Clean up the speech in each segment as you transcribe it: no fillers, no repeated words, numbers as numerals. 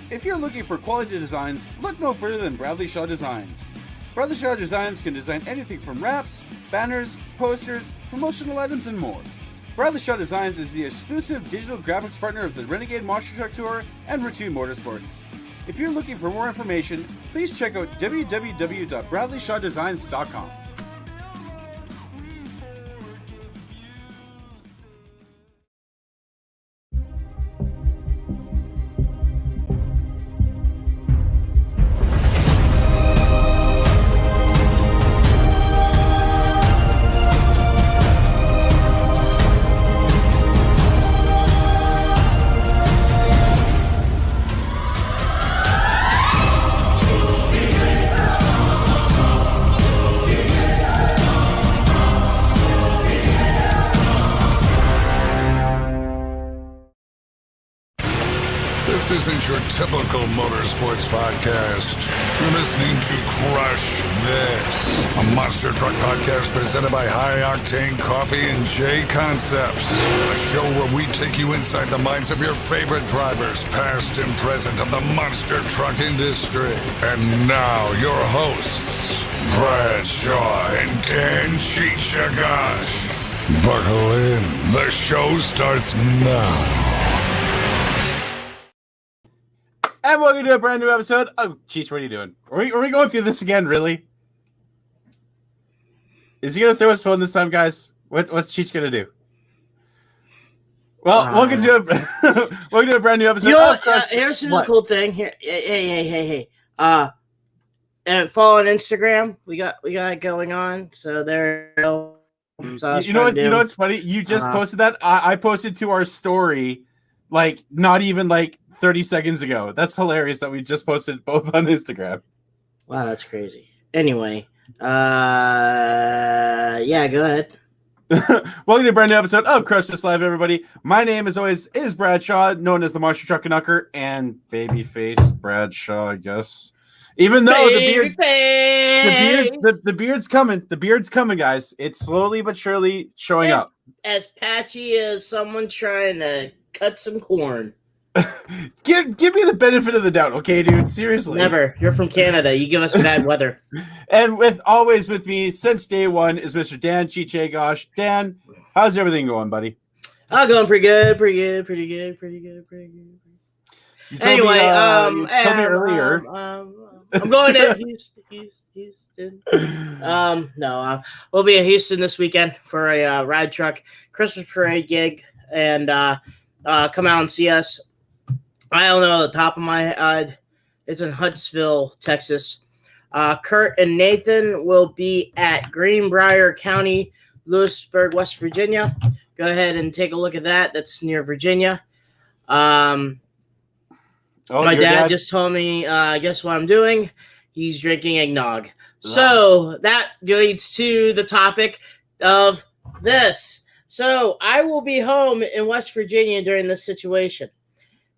If you're looking for quality designs, look no further than Bradley Shaw Designs. Bradley Shaw Designs can design anything from wraps, banners, posters, promotional items, and more. Bradley Shaw Designs is the exclusive digital graphics partner of the Renegade Monster Truck Tour and Routine Motorsports. If you're looking for more information, please check out www.bradleyshawdesigns.com. This isn't your typical motorsports podcast. You're listening to Crush This, a monster truck podcast presented by High Octane Coffee and J Concepts. A show where we take you inside the minds of your favorite drivers, past and present, of the monster truck industry. And now, your hosts, Brad Shaw and Dan Chichagash. Buckle in. The show starts now. And welcome to a brand new episode. Oh, Cheech, what are you doing? Are we going through this again, really? Is he going to throw his phone this time, guys? What's Cheech going to do? Well, welcome to a brand new episode. You know, here's the cool thing. Here, hey. And follow on Instagram. We got it going on. So there you go. So you know what's funny? You just posted that. I posted to our story, like, not even like 30 seconds ago. That's hilarious that we just posted both on Instagram. Wow, that's crazy. Anyway, yeah, go ahead. Welcome to a brand new episode of Crush This Live, everybody. My name, as always, is Brad Shaw, known as the Monster Truck Knucker and Babyface Brad Shaw, I guess. Even though the beard's coming. The beard's coming, guys. It's slowly but surely showing up. As patchy as someone trying to cut some corn. Give me the benefit of the doubt, okay, dude? Seriously. Never. You're from Canada. You give us bad weather. And always with me since day one is Mr. Dan Chichagash. Dan, how's everything going, buddy? Going pretty good. Anyway, you told me earlier. I'm going to Houston. We'll be in Houston this weekend for a ride truck Christmas parade gig, and come out and see us. I don't know the top of my head. It's in Huntsville, Texas. Kurt and Nathan will be at Greenbrier County, Lewisburg, West Virginia. Go ahead and take a look at that. That's near Virginia. My dad just told me, guess what I'm doing? He's drinking eggnog. Wow. So that leads to the topic of this. So I will be home in West Virginia during this situation.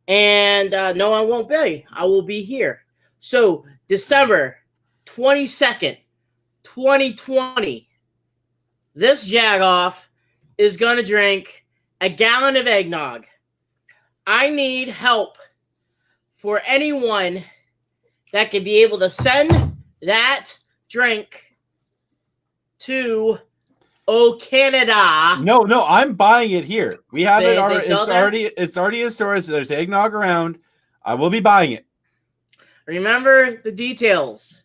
And no, I won't be. I will be here. So December 22nd, 2020, this jagoff is going to drink a gallon of eggnog. I need help for anyone that can be able to send that drink to Canada. No, I'm buying it here. We have it already. It's already in stores. So there's eggnog around. I will be buying it. Remember the details.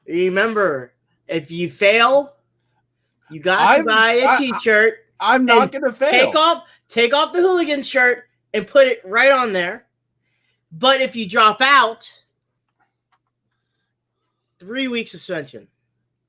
Remember, if you fail, you got to buy a T-shirt. I'm not going to fail. Take off the hooligan shirt and put it right on there. But if you drop out, 3-week suspension.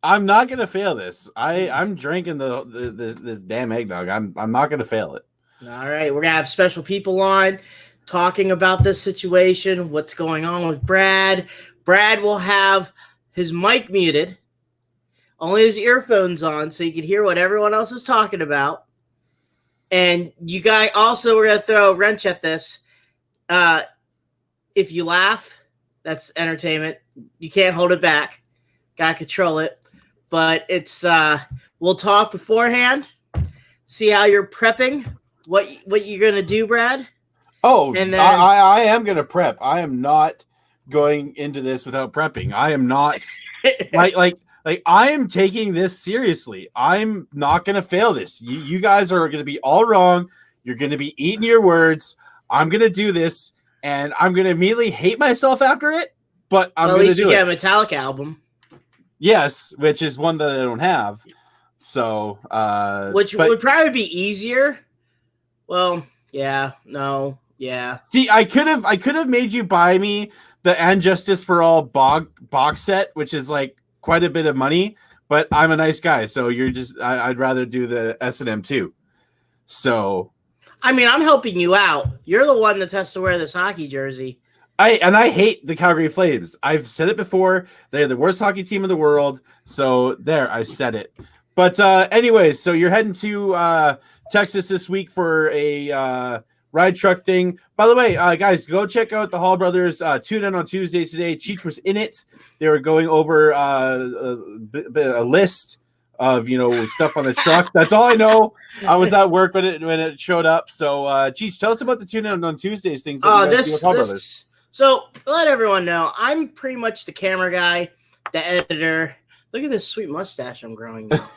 I'm not gonna fail this. I'm drinking the damn eggnog. I'm not gonna fail it. All right, we're gonna have special people on talking about this situation. What's going on with Brad? Brad will have his mic muted, only his earphones on, so you can hear what everyone else is talking about. And you guys also, we're gonna throw a wrench at this. If you laugh, that's entertainment. You can't hold it back. Gotta control it. But it's we'll talk beforehand, see how you're prepping, what you're gonna do, Brad. Oh, And then I am going to prep. I am not going into this without prepping. I am not like I am taking this seriously. I'm not going to fail this. You guys are going to be all wrong. You're going to be eating your words. I'm going to do this, and I'm going to immediately hate myself after it, but I'm going to do it. At least you get a Metallica album. Yes, which is one that I don't have. So, which would probably be easier. Well, yeah, no, yeah. See, I could have made you buy me the And Justice for All box set, which is like quite a bit of money, but I'm a nice guy, so I'd rather do the S&M too. So, I mean, I'm helping you out. You're the one that has to wear this hockey jersey. I hate the Calgary Flames. I've said it before. They're the worst hockey team in the world. So there, I said it. But anyways, so you're heading to Texas this week for a ride truck thing. By the way, guys, go check out the Hall Brothers Tune In on Tuesday today. Cheech was in it. They were going over a list of stuff on the truck. That's all I know. I was at work when it showed up. So Cheech, tell us about the Tune In on Tuesdays things that you guys do with Hall Brothers. So let everyone know, I'm pretty much the camera guy, the editor. Look at this sweet mustache I'm growing now.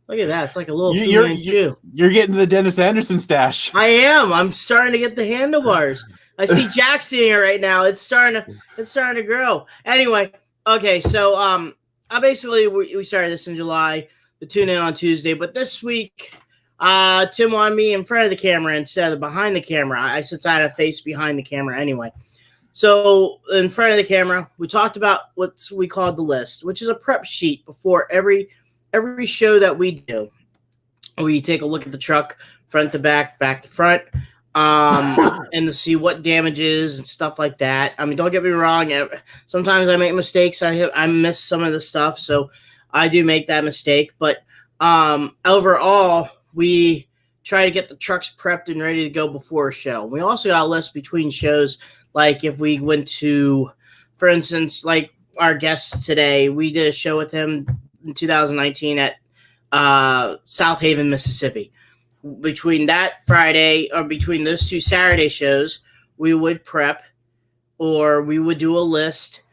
Look at that. It's like a little You're getting the Dennis Anderson stash. I am. I'm starting to get the handlebars. I see Jack seeing it right now. It's starting to grow. Anyway, okay, so I basically we started this in July, the Tune In on Tuesday, but this week Tim wanted me in front of the camera instead of behind the camera. I since I had a face behind the camera anyway. So in front of the camera, we talked about what we called the list, which is a prep sheet before every show that we do. We take a look at the truck, front to back, back to front, and to see what damages and stuff like that. I mean, don't get me wrong. Sometimes I make mistakes. I miss some of the stuff, so I do make that mistake. But overall, we try to get the trucks prepped and ready to go before a show. We also got a list between shows. Like if we went to, for instance, like our guest today, we did a show with him in 2019 at South Haven, Mississippi. Between that Friday or between those two Saturday shows, we would prep or we would do a list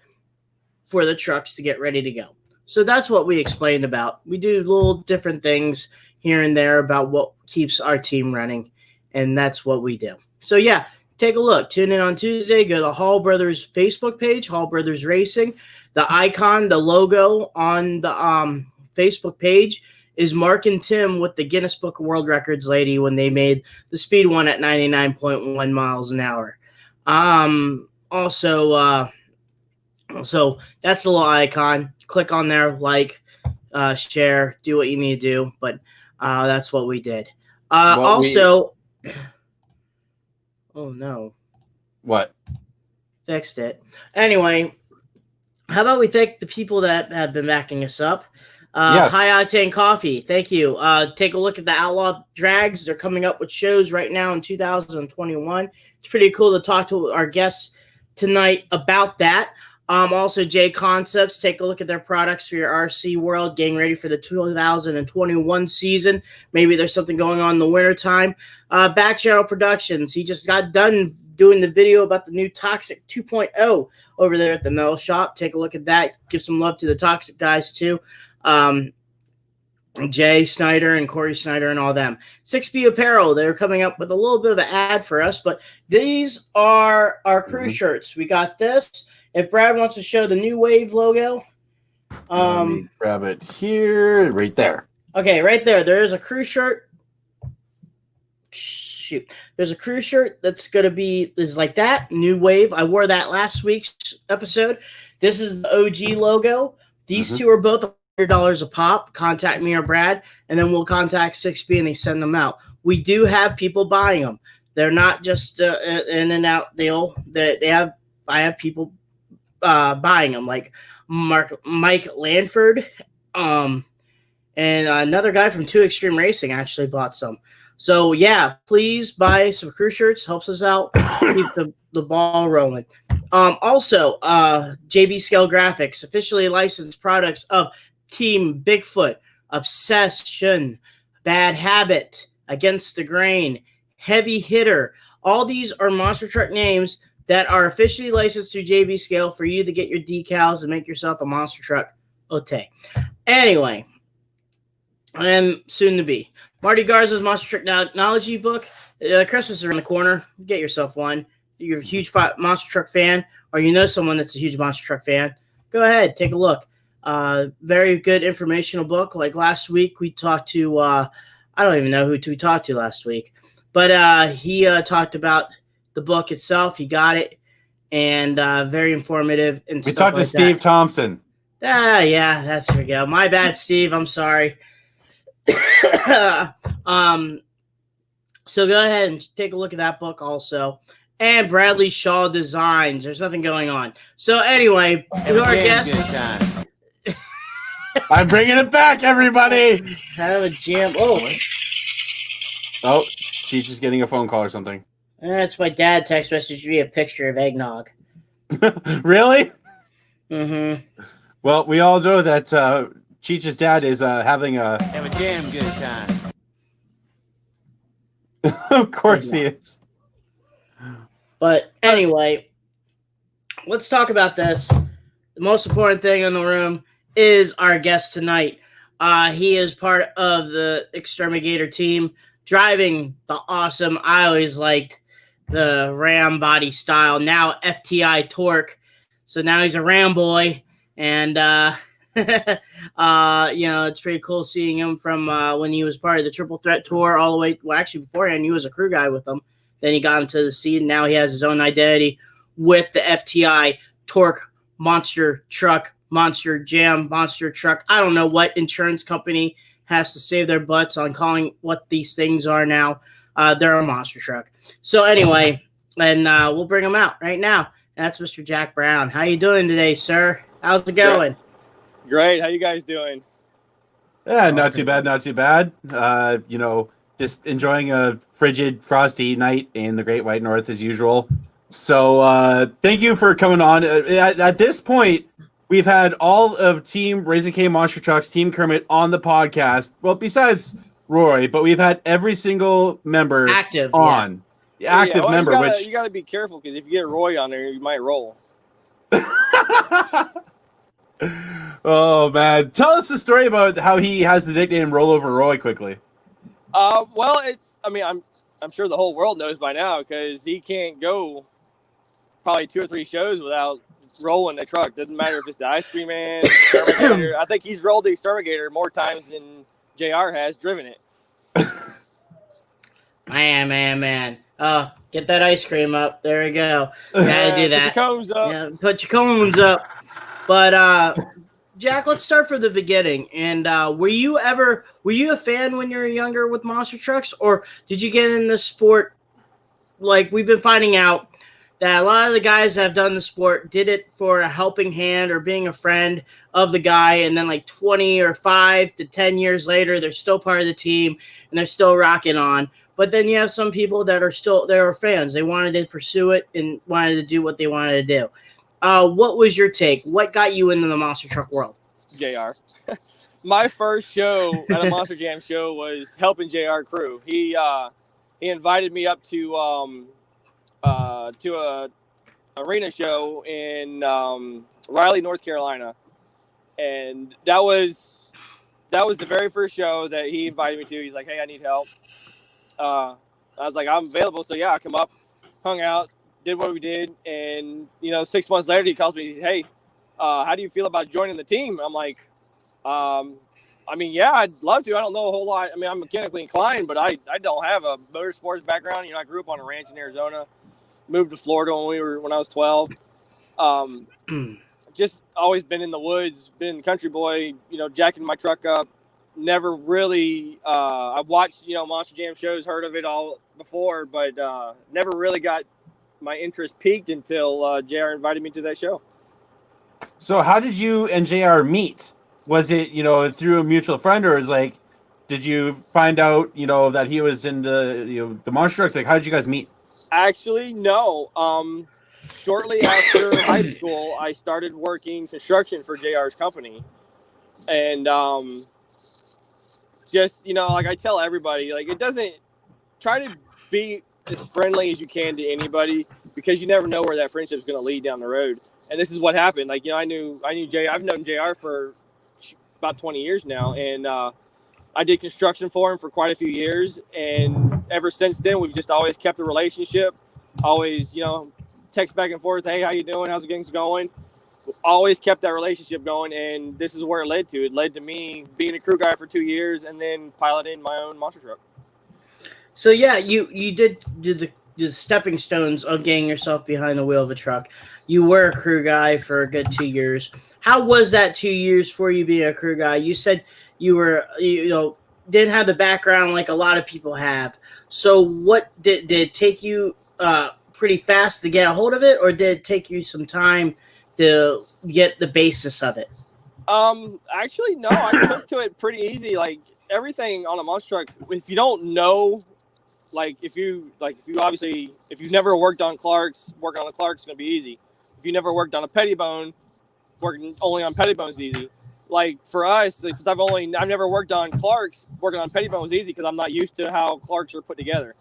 for the trucks to get ready to go. So that's what we explained about. We do little different things here and there about what keeps our team running, and that's what we do. So yeah, take a look. Tune In on Tuesday. Go to the Hall Brothers Facebook page, Hall Brothers Racing. The icon, the logo on the Facebook page is Mark and Tim with the Guinness Book of World Records lady when they made the speed one at 99.1 miles an hour. So that's the little icon. Click on there, like, share, do what you need to do. But that's what we did. Oh no. What? Fixed it. Anyway, how about we thank the people that have been backing us up? Yes. High Octane Coffee, thank you. Take a look at the Outlaw Drags. They're coming up with shows right now in 2021. It's pretty cool to talk to our guests tonight about that. Also, J Concepts, take a look at their products for your RC world, getting ready for the 2021 season. Maybe there's something going on in the wintertime. Back Channel Productions, he just got done doing the video about the new Toxic 2.0 over there at the metal shop. Take a look at that. Give some love to the Toxic guys, too. Jay Snyder and Corey Snyder and all them. 6B Apparel, they're coming up with a little bit of an ad for us, but these are our crew shirts. We got this. If Brad wants to show the New Wave logo. Let me grab it here, right there. Okay, right there. There is a crew shirt. Shoot. There's a crew shirt that's going to be is like that. New Wave. I wore that last week's episode. This is the OG logo. These two are both $100 a pop. Contact me or Brad, and then we'll contact 6B and they send them out. We do have people buying them. They're not just in and out deal. I have people buying them, like Mike Lanford, and another guy from 2 Extreme Racing actually bought some. So yeah, please buy some crew shirts. Helps us out, keep the ball rolling. Also, JB Scale Graphics, officially licensed products of Team Bigfoot, Obsession, Bad Habit, Against the Grain, Heavy Hitter, All these are monster truck names that are officially licensed through JB Scale for you to get your decals and make yourself a monster truck. Okay. Anyway, and soon to be Marty Garza's Monster Truck Technology book. Christmas is around the corner. Get yourself one. If you're a huge monster truck fan, or you know someone that's a huge monster truck fan, go ahead, take a look. Very good informational book. Like last week, we talked to I don't even know who we talked to last week, but he talked about the book itself. He got it, and very informative. And we talked to Steve Thompson. Yeah, that's there we go. My bad, Steve. I'm sorry. So go ahead and take a look at that book also. And Bradley Shaw Designs. There's nothing going on. So anyway, who our guest? I'm bringing it back, everybody. Have a jam. Oh, she's just getting a phone call or something. That's my dad text messaged me a picture of eggnog. Really? Mm-hmm. Well, we all know that Cheech's dad is having a damn good time. Of course he is. But anyway, let's talk about this. The most important thing in the room is our guest tonight. He is part of the Exterminator team, driving the awesome, I always liked the Ram body style, now FTI Torque. So now he's a Ram boy. And, it's pretty cool seeing him from when he was part of the Triple Threat Tour all the way. Well, actually, beforehand, he was a crew guy with them. Then he got into the scene. Now he has his own identity with the FTI Torque Monster Truck, Monster Jam, Monster Truck. I don't know what insurance company has to save their butts on calling what these things are now. They're a monster truck. So anyway, and we'll bring him out right now. That's Mr. Jack Brown. How you doing today, sir? How's it going? Great. How you guys doing? Yeah, not too bad, not too bad. Just enjoying a frigid, frosty night in the Great White North as usual. So thank you for coming on. At this point, we've had all of Team Raising K Monster Trucks, Team Kermit on the podcast. Well, besides Roy, but we've had every single member active on. Yeah. Active member. You got to be careful because if you get Roy on there, you might roll. Oh, man. Tell us the story about how he has the nickname Rollover Roy quickly. Well, I'm sure the whole world knows by now because he can't go probably 2 or 3 shows without rolling the truck. Doesn't matter if it's the Ice Cream Man, Exterminator. I think he's rolled the Exterminator more times than JR has driven it. Man. Oh, get that ice cream up. There we go. Gotta do that. Put your cones up. Yeah, put your cones up. But Jack, let's start from the beginning. And were you a fan when you were younger with monster trucks, or did you get in the sport? Like we've been finding out that a lot of the guys that have done the sport did it for a helping hand or being a friend of the guy, and then like 20 or 5 to 10 years later, they're still part of the team and they're still rocking on. But then you have some people that are fans. They wanted to pursue it and wanted to do what they wanted to do. What was your take? What got you into the monster truck world? JR. My first show at a Monster Jam show was helping JR crew. He invited me up to a arena show in Raleigh, North Carolina, and that was the very first show that he invited me to. He's like, "Hey, I need help." I was like, "I'm available." So yeah, I come up, hung out, did what we did, and 6 months later, he calls me. He says, "Hey, how do you feel about joining the team?" I'm like, yeah, I'd love to. I don't know a whole lot. I'm mechanically inclined, but I don't have a motorsports background. I grew up on a ranch in Arizona, moved to Florida when I was 12. Just always been in the woods, been a country boy, jacking my truck up. Never really, I watched, Monster Jam shows, heard of it all before, but never really got my interest peaked until JR invited me to that show. So how did you and JR meet? Was it, through a mutual friend, or did you find out, that he was in the monster trucks? Like, how did you guys meet? Actually, no. Shortly after high school, I started working construction for JR's company. And just, like I tell everybody, it doesn't try to be as friendly as you can to anybody, because you never know where that friendship is going to lead down the road. And this is what happened. Like, I knew Jay. I've known JR for about 20 years now, and I did construction for him for quite a few years. And ever since then, we've just always kept the relationship. Always, text back and forth. Hey, how you doing? How's the games going? We've always kept that relationship going, and this is where it led to. It led to me being a crew guy for 2 years and then piloting my own monster truck. So yeah, you did the stepping stones of getting yourself behind the wheel of a truck. You were a crew guy for a good 2 years. How was that 2 years for you being a crew guy? You said you were, didn't have the background like a lot of people have. So what did it take you pretty fast to get a hold of it, or did it take you some time to get the basis of it? Actually, no, I took to it pretty easy. Like, everything on a monster truck, if you don't know, if you've never worked on Clark's, working on a Clark's is going to be easy. If you never worked on a Pettibone, working only on Pettibone is easy. Like, for us, since I've never worked on Clark's, working on Pettibone was easy because I'm not used to how Clark's are put together.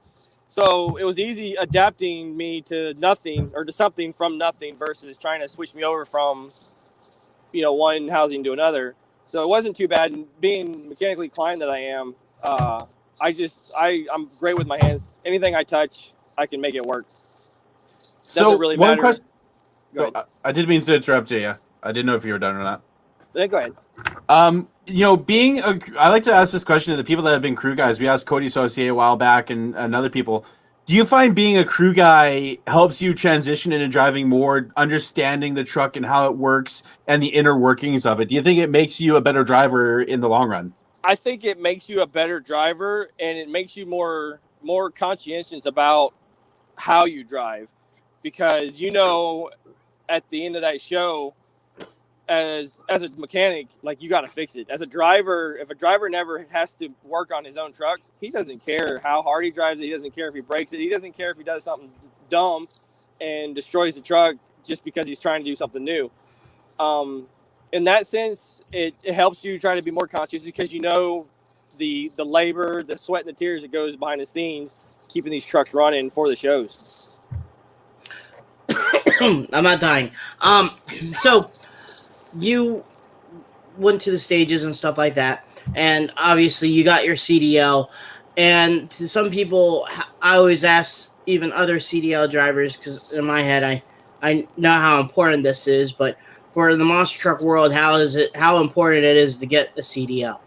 So it was easy adapting me to nothing, or to something from nothing, versus trying to switch me over from, one housing to another. So it wasn't too bad. And being mechanically inclined that I am, I'm great with my hands. Anything I touch, I can make it work. Doesn't really matter. One question. I didn't mean to interrupt you. I didn't know if you were done or not. Go ahead. I like to ask this question to the people that have been crew guys. We asked Cody Saucier a while back and other people. Do you find being a crew guy helps you transition into driving more, understanding the truck and how it works and the inner workings of it? Do you think it makes you a better driver in the long run? I think it makes you a better driver, and it makes you more conscientious about how you drive, because at the end of that show, as a mechanic, like, you got to fix it. As a driver, if a driver never has to work on his own trucks, he doesn't care how hard he drives it. He doesn't care if he breaks it. He doesn't care if he does something dumb and destroys the truck just because he's trying to do something new. In that sense, it helps you try to be more conscious, because the labor, the sweat and the tears that goes behind the scenes, keeping these trucks running for the shows. I'm not dying. So you went to the stages and stuff like that, and obviously you got your CDL. And to some people, I always ask even other CDL drivers, because in my head I know how important this is, but for the monster truck world, how important it is to get the CDL?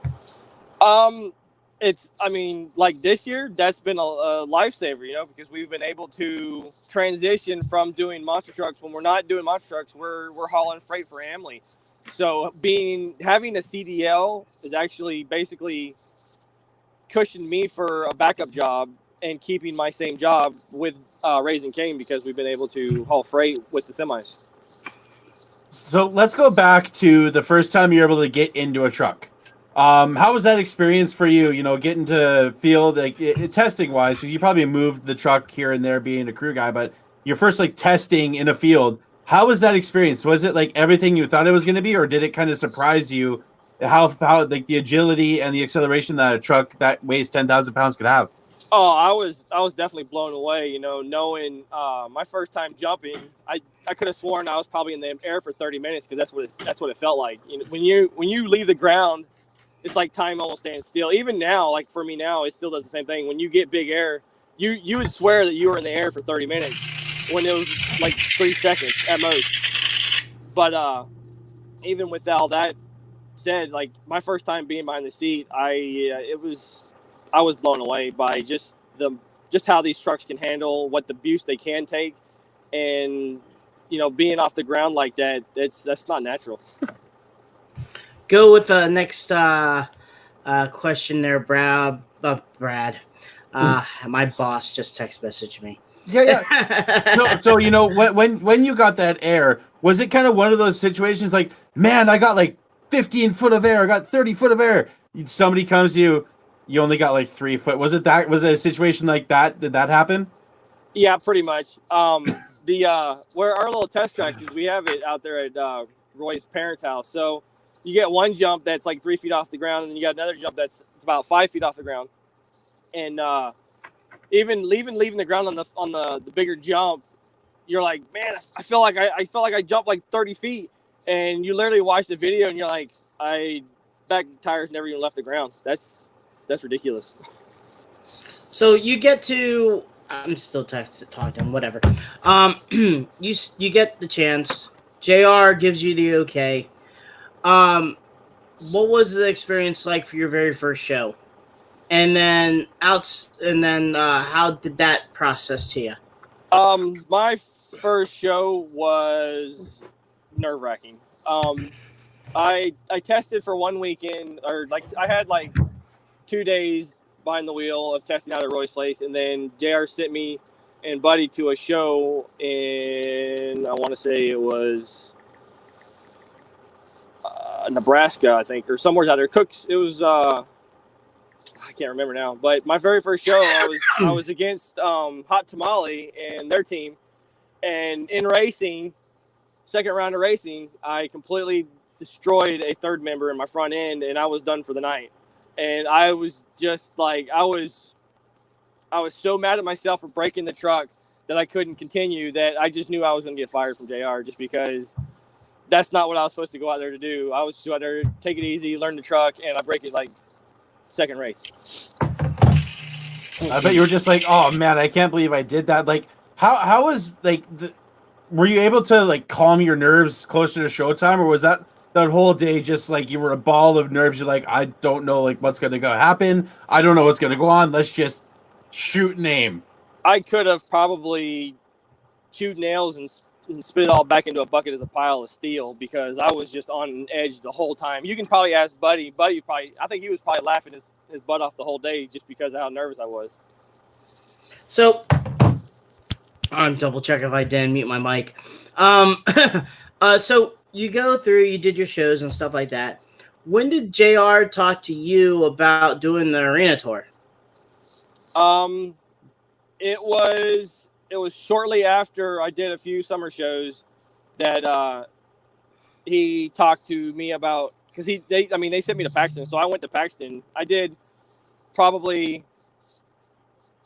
Like this year, that's been a lifesaver, because we've been able to transition from doing monster trucks. When we're not doing monster trucks, we're hauling freight for Amley. So having a CDL is actually basically cushioned me for a backup job and keeping my same job with Raising Cane, because we've been able to haul freight with the semis. So let's go back to the first time you were able to get into a truck. How was that experience for you? Getting to field, testing wise, because you probably moved the truck here and there being a crew guy, but your first testing in a field. How was that experience? Was it like everything you thought it was going to be, or did it kind of surprise you how the agility and the acceleration that a truck that weighs 10,000 pounds could have? Oh, I was definitely blown away. Knowing my first time jumping, I could have sworn I was probably in the air for 30 minutes, because that's what it felt like. When you leave the ground, it's like time almost stands still. Even now, like for me now, it still does the same thing. When you get big air, you would swear that you were in the air for 30 minutes when it was like 3 seconds at most. But even with all that said, like, my first time being behind the seat, I was blown away by just how these trucks can handle, what the abuse they can take, and being off the ground like that, that's not natural. Go with the next question there, Brad. My boss just text messaged me. Yeah. So when you got that air, was it kind of one of those situations like, man, I got like 15 foot of air, I got 30 foot of air. Somebody comes to you only got like 3 foot. Was it a situation like that? Did that happen? Yeah, pretty much. Where our little test track is, we have it out there at Roy's parents' house. So you get one jump that's like 3 feet off the ground, and then you got another jump that's about 5 feet off the ground. And even leaving the ground on the bigger jump, you're like, man, I felt like I jumped like 30 feet, and you literally watch the video and you're like, back tires never even left the ground. That's ridiculous. So you get to, I'm still talking, whatever. You get the chance. JR gives you the okay. What was the experience like for your very first show? And then how did that process to you? My first show was nerve-wracking. I tested for 1 weekend, or like I had like 2 days behind the wheel of testing out at Roy's place, and then JR sent me and Buddy to a show in, I want to say it was Nebraska, I think, or somewhere out there. Cooks. It was I can't remember now. But my very first show, I was against Hot Tamale and their team, and in racing, second round of racing, I completely destroyed a third member in my front end, and I was done for the night. And I was just like, I was so mad at myself for breaking the truck that I couldn't continue, that I just knew I was going to get fired from JR, just because that's not what I was supposed to go out there to do. I was just out there to take it easy, learn the truck, and I break it like second race. I bet you were just like, oh man, I can't believe I did that. Like, how was like were you able to like calm your nerves closer to showtime, or was that whole day just like you were a ball of nerves? You're like, I don't know like what's gonna happen. I don't know what's gonna go on. Let's just shoot and aim. I could have probably chewed nails and spit it all back into a bucket as a pile of steel, because I was just on edge the whole time. You can probably ask Buddy. Buddy I think he was probably laughing his butt off the whole day just because of how nervous I was. So I'm double check if I didn't mute my mic. So you go through, you did your shows and stuff like that. When did JR talk to you about doing the arena tour? It was shortly after I did a few summer shows that he talked to me about, because they sent me to Paxton, so I went to Paxton. I did probably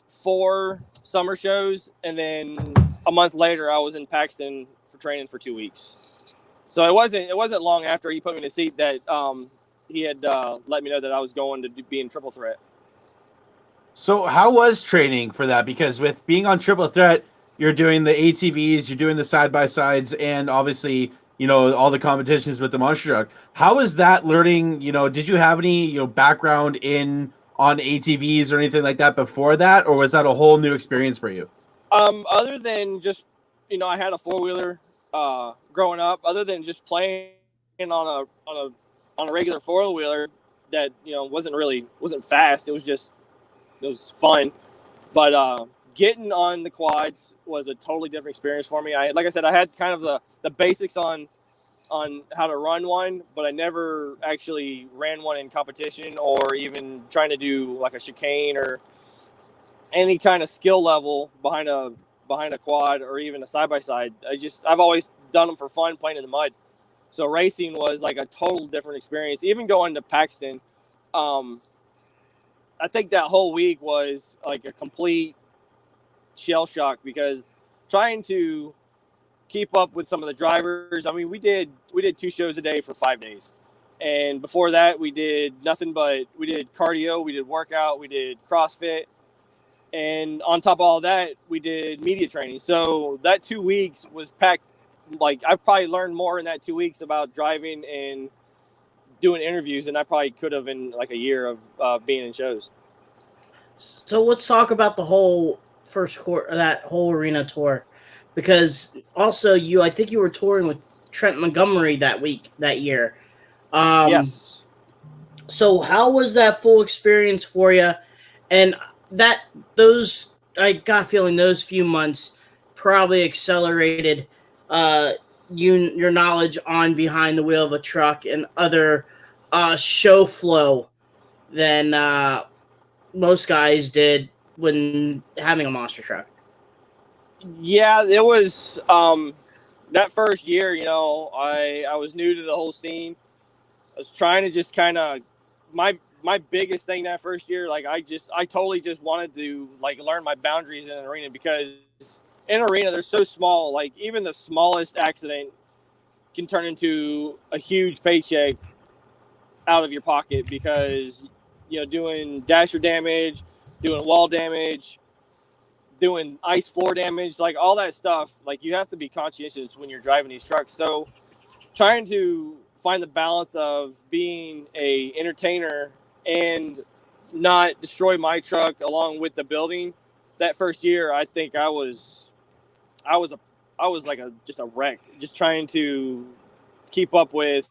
4 summer shows, and then a month later I was in Paxton for training for 2 weeks. So it wasn't long after he put me in the seat that he had let me know that I was going to be in Triple Threat. So how was training for that? Because with being on Triple Threat, you're doing the ATVs, you're doing the side-by-sides, and obviously, you know, all the competitions with the monster truck. How was that learning? You know, did you have any, you know, background on ATVs or anything like that before that, or was that a whole new experience for you? Other than just, you know, I had a 4-wheeler growing up. Other than just playing on a regular 4-wheeler that, you know, wasn't fast. It was fun, but getting on the quads was a totally different experience for me. Like I said, I had kind of the basics on how to run one, but I never actually ran one in competition or even trying to do like a chicane or any kind of skill level behind a quad or even a side-by-side. I've always done them for fun, playing in the mud. So racing was like a total different experience. Even going to Paxton, I think that whole week was like a complete shell shock, because trying to keep up with some of the drivers. I mean, we did 2 shows a day for 5 days. And before that, we did nothing but, we did cardio, we did workout, we did CrossFit. And on top of all that, we did media training. So that 2 weeks was packed. Like, I probably learned more in that 2 weeks about driving and doing interviews than I probably could have in like a year of being in shows. So let's talk about the whole first quarter, that whole arena tour, because also I think you were touring with Trent Montgomery that year. Yes. So how was that full experience for you? And I got a feeling those few months probably accelerated your knowledge on behind the wheel of a truck and other show flow than most guys did when having a monster truck. Yeah, it was that first year, you know, I was new to the whole scene. I was trying to just kind of, my my biggest thing that first year, like I totally just wanted to like learn my boundaries in an arena, because in an arena they're so small. Like even the smallest accident can turn into a huge paycheck out of your pocket, because doing dasher damage, doing wall damage, doing ice floor damage, like all that stuff, like you have to be conscientious when you're driving these trucks. So trying to find the balance of being a entertainer and not destroy my truck along with the building. That first year, I think I was like just a wreck, just trying to keep up with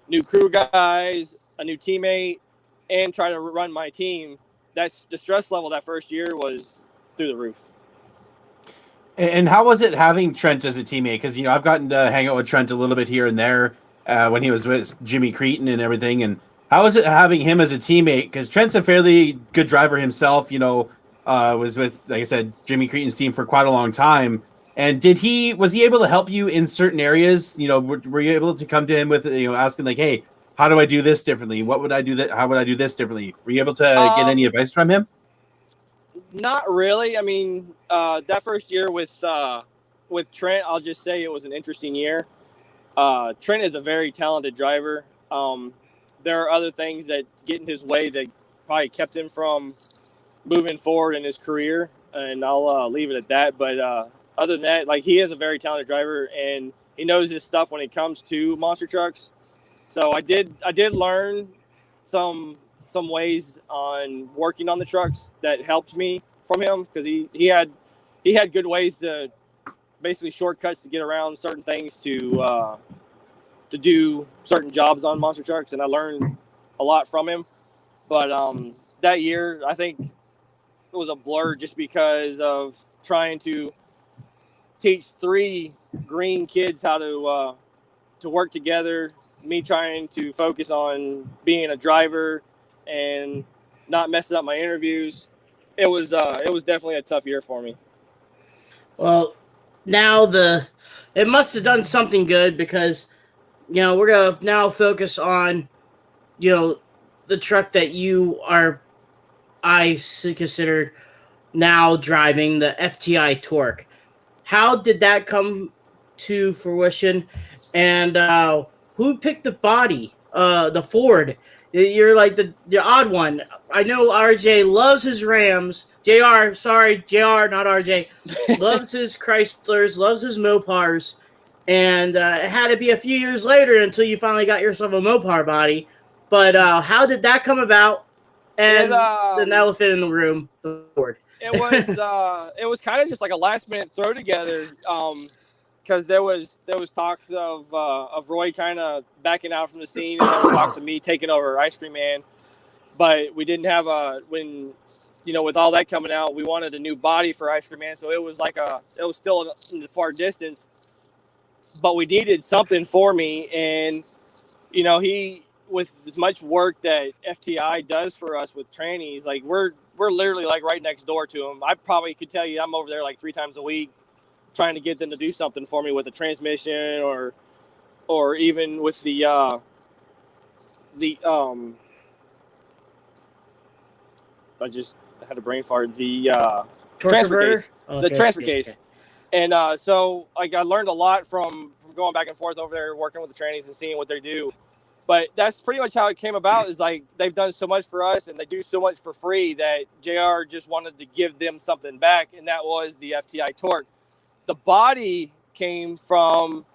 new crew guys, a new teammate, and try to run my team. That's the stress level that first year was through the roof. And how was it having Trent as a teammate? Because, I've gotten to hang out with Trent a little bit here and there when he was with Jimmy Cretin and everything. And how is it having him as a teammate? Because Trent's a fairly good driver himself, was with, like I said, Jimmy Cretin's team for quite a long time. And was he able to help you in certain areas? Were you able to come to him with, asking like, hey, how do I do this differently? What would I do that? How would I do this differently? Were you able to get any advice from him? Not really. I mean, that first year with Trent, I'll just say it was an interesting year. Trent is a very talented driver. There are other things that get in his way that probably kept him from moving forward in his career, and I'll leave it at that. But other than that, like, he is a very talented driver, and he knows his stuff when it comes to monster trucks. So I did learn some ways on working on the trucks that helped me from him, because he had good ways to basically shortcuts to get around certain things to do certain jobs on monster trucks, and I learned a lot from him. But that year, I think it was a blur just because of trying to teach 3 green kids how to work together, me trying to focus on being a driver and not messing up my interviews. It was definitely a tough year for me. Well, now it must have done something good, because we're gonna now focus on the truck that I consider now driving, the FTI Torque. How did that come to fruition, and who picked the body? The Ford. You're like the odd one. I know RJ loves his Rams. JR, sorry, JR, not RJ. Loves his Chryslers, loves his Mopars. And it had to be a few years later until you finally got yourself a Mopar body. But how did that come about? And the elephant in the room, the Ford. It was kind of just like a last minute throw together, because there was talks of Roy kind of backing out from the scene, and there was talks of me taking over Ice Cream Man, but we didn't have with all that coming out, we wanted a new body for Ice Cream Man, so it was still in the far distance, but we needed something for me, and he, with as much work that FTI does for us with trannies, like we're literally like right next door to him. I probably could tell you I'm over there like 3 times a week trying to get them to do something for me with a transmission or even with the I just had a brain fart. The transfer case. The transfer case. And so like I learned a lot from going back and forth over there, working with the trannies and seeing what they do. But that's pretty much how it came about, is like they've done so much for us and they do so much for free that JR just wanted to give them something back, and that was the FTI Torque. The body came from,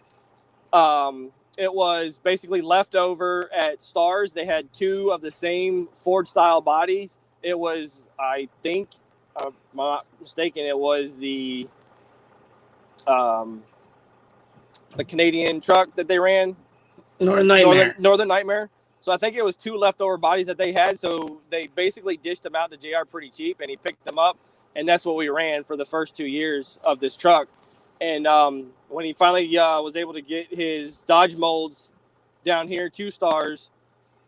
it was basically left over at Stars. They had 2 of the same Ford-style bodies. It was, I think, if I'm not mistaken, it was the Canadian truck that they ran. Northern Nightmare. Northern Nightmare. So I think it was 2 leftover bodies that they had. So they basically dished them out to JR pretty cheap, and he picked them up. And that's what we ran for the first 2 years of this truck. And when he finally was able to get his Dodge molds down here, 2 Stars,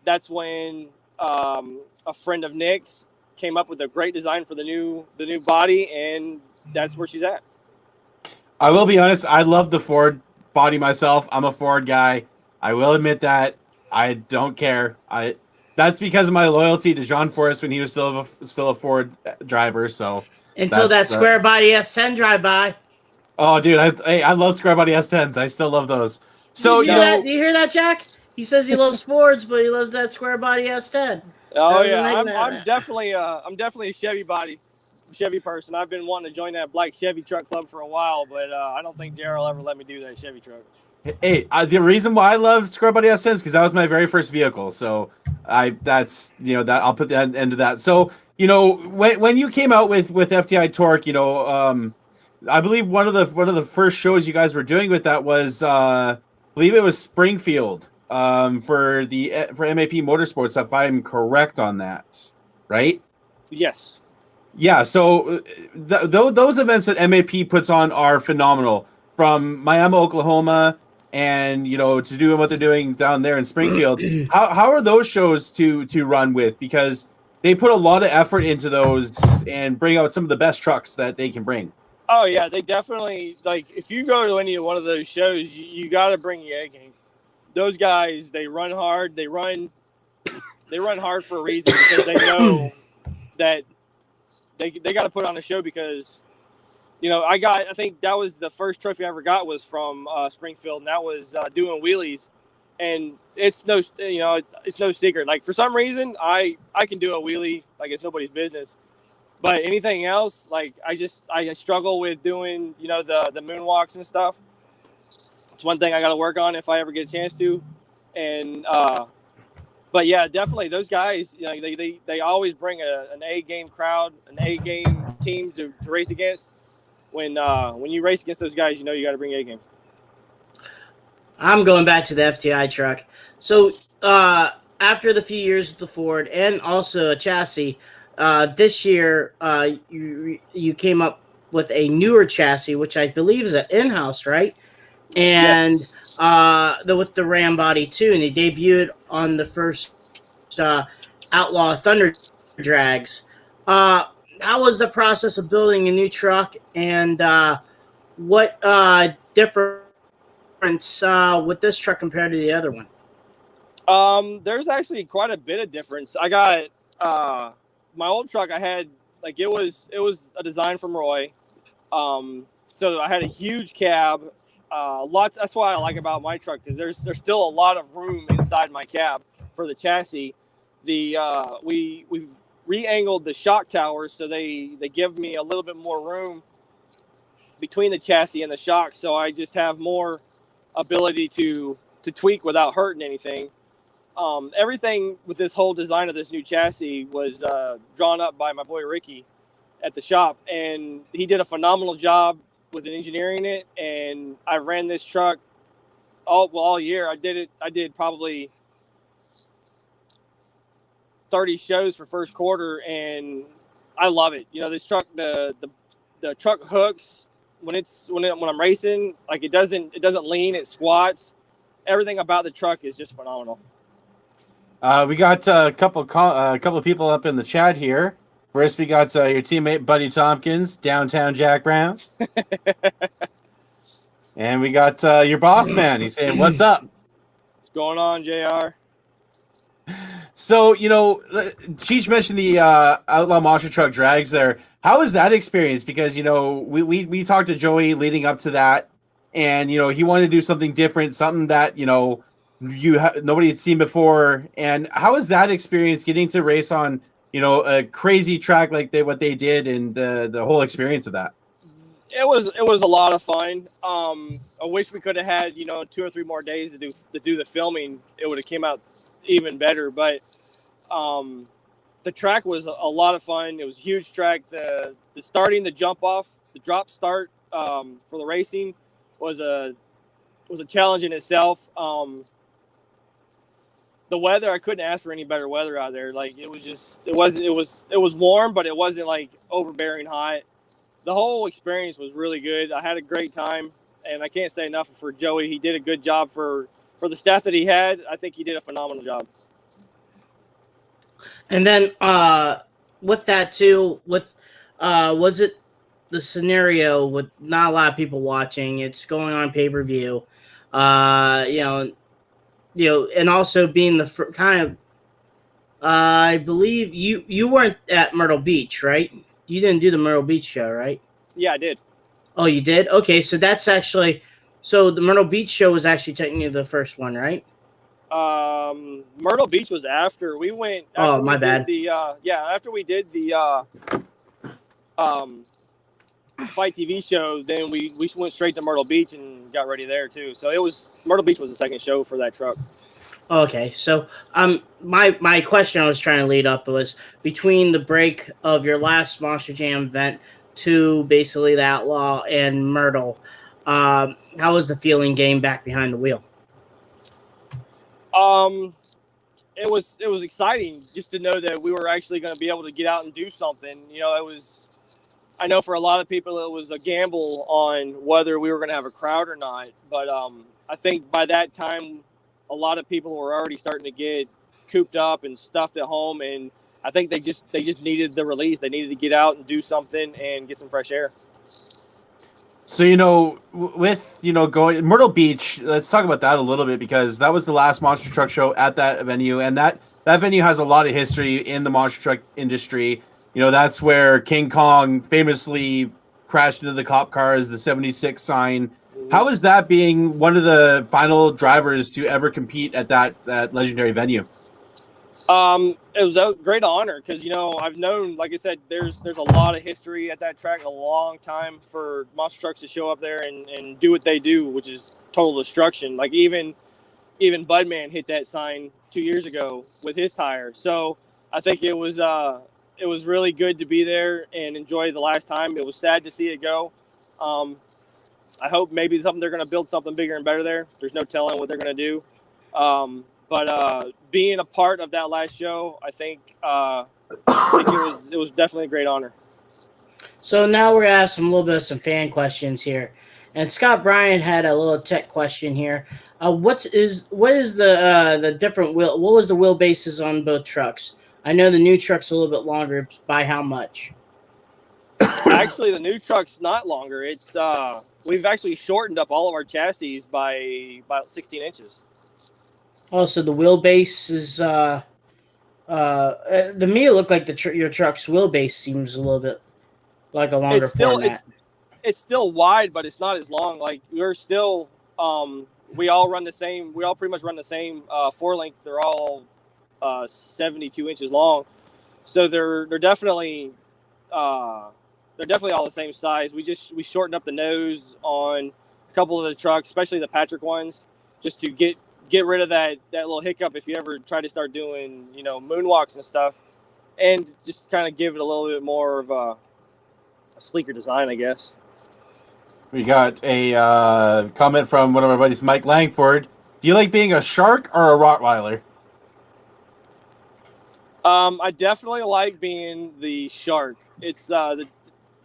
that's when a friend of Nick's came up with a great design for the new body, and that's where she's at. I will be honest, I love the Ford body myself. I'm a Ford guy. I will admit that. I don't care. that's because of my loyalty to John Forrest when he was still a Ford driver. So until that square body S10 drive by. Oh, dude, I love square body S10s. I still love those. So do you hear that, Jack? He says he loves Fords, but he loves that square body S10. Oh yeah, I'm definitely a Chevy person. I've been wanting to join that black Chevy truck club for a while, but I don't think JR will ever let me do that Chevy truck. Hey, the reason why I love square body S10s is because that was my very first vehicle. So that I'll put the end to that. So when you came out with FTI Torque, I believe one of the first shows you guys were doing with that was I believe it was Springfield for MAP Motorsports, if I'm correct on that, right? Yes. Yeah. So those events that MAP puts on are phenomenal. From Miami, Oklahoma, and to do what they're doing down there in Springfield. How are those shows to run with? Because they put a lot of effort into those and bring out some of the best trucks that they can bring. Oh yeah, they definitely if you go to any one of those shows, you got to bring your A game. Those guys, they run hard. They run hard for a reason because they know that they got to put on a show because I think that was the first trophy I ever got was from Springfield, and that was doing wheelies. And it's no secret. Like for some reason, I can do a wheelie like it's nobody's business. But anything else, I struggle with doing, the moonwalks and stuff. It's one thing I got to work on if I ever get a chance to. And, but yeah, definitely those guys, they always bring an A game crowd, an A game team to race against. When you race against those guys, you got to bring A game. I'm going back to the FTI truck. So, after the few years with the Ford and also a chassis, this year, you came up with a newer chassis, which I believe is an in-house, right? And yes. With the Ram body too, and they debuted on the first Outlaw Thunder Drags. How was the process of building a new truck, and what difference with this truck compared to the other one? There's actually quite a bit of difference. I got my old truck. I had it was a design from Roy. So I had a huge cab. That's why I like about my truck because there's still a lot of room inside my cab for the chassis. We re-angled the shock towers so they give me a little bit more room between the chassis and the shock, so I just have more ability to tweak without hurting anything. Everything with this whole design of this new chassis was drawn up by my boy Ricky at the shop, and he did a phenomenal job with engineering it. And I ran this truck all year. I did probably 30 shows for first quarter, and I love it. This truck, the truck hooks when I'm racing, it doesn't lean, it squats. Everything about the truck is just phenomenal. We got a couple of people up in the chat here. First, we got your teammate Buddy Tompkins, Downtown Jack Brown, and we got your boss man. He's saying, "What's up?" What's going on, JR? So, Cheech mentioned the Outlaw Monster Truck drags there. How was that experience? Because, we talked to Joey leading up to that, and, he wanted to do something different, something that, nobody had seen before. And how was that experience getting to race on, a crazy track like what they did, and the whole experience of that? It was a lot of fun. I wish we could have had 2 or 3 more days to do the filming. It would have came out even better. But the track was a lot of fun. It was a huge track. The starting, the jump off, the drop start for the racing was a challenge in itself. The weather, I couldn't ask for any better weather out there. It was warm, but it wasn't overbearing hot. The whole experience was really good. I had a great time, and I can't say enough for Joey. He did a good job for the staff that he had. I think he did a phenomenal job. And then with that too, was it the scenario with not a lot of people watching? It's going on pay-per-view, and also being the kind of I believe you weren't at Myrtle Beach, right? You didn't do the Myrtle Beach show, right? Yeah, I did. Oh, you did? Okay, so that's actually so the Myrtle Beach show was actually technically the first one, right? Myrtle Beach was after we went. Oh, my bad. After we did the Fight TV show, then we went straight to Myrtle Beach and got ready there too. So it was Myrtle Beach was the second show for that truck. Okay, so my question I was trying to lead up was between the break of your last Monster Jam event to basically the Outlaw and Myrtle, how was the feeling getting back behind the wheel? It was exciting just to know that we were actually going to be able to get out and do something. You know, I know for a lot of people it was a gamble on whether we were going to have a crowd or not. But I think by that time, a lot of people were already starting to get cooped up and stuffed at home, and I think they just needed the release. They needed to get out and do something and get some fresh air. So, with, going Myrtle Beach, let's talk about that a little bit, because that was the last monster truck show at that venue. And that venue has a lot of history in the monster truck industry. That's where King Kong famously crashed into the cop cars, the 76 sign. How is that being one of the final drivers to ever compete at that legendary venue? It was a great honor because, I've known, like I said, there's a lot of history at that track, a long time for monster trucks to show up there and do what they do, which is total destruction. Like even Budman hit that sign 2 years ago with his tire. So I think it was really good to be there and enjoy the last time. It was sad to see it go. I hope maybe they're going to build something bigger and better there. There's no telling what they're going to do. But being a part of that last show, I think it was definitely a great honor. So now we're gonna have some fan questions here, and Scott Bryan had a little tech question here. What is the different wheel? What was the wheelbases on both trucks? I know the new truck's a little bit longer. By how much? Actually, the new truck's not longer. It's we've actually shortened up all of our chassis by about 16 inches. Oh, so the wheelbase is to me it looked like your truck's wheelbase seems a little bit like a longer format. It's still wide, but it's not as long. Like we're still we all pretty much run the same 4-length. They're all 72 inches long. So they're definitely all the same size. We shortened up the nose on a couple of the trucks, especially the Patrick ones, just to get rid of that little hiccup if you ever try to start doing, moonwalks and stuff, and just kind of give it a little bit more of a sleeker design, I guess. We got a comment from one of our buddies, Mike Langford. Do you like being a shark or a Rottweiler? I definitely like being the shark. It's the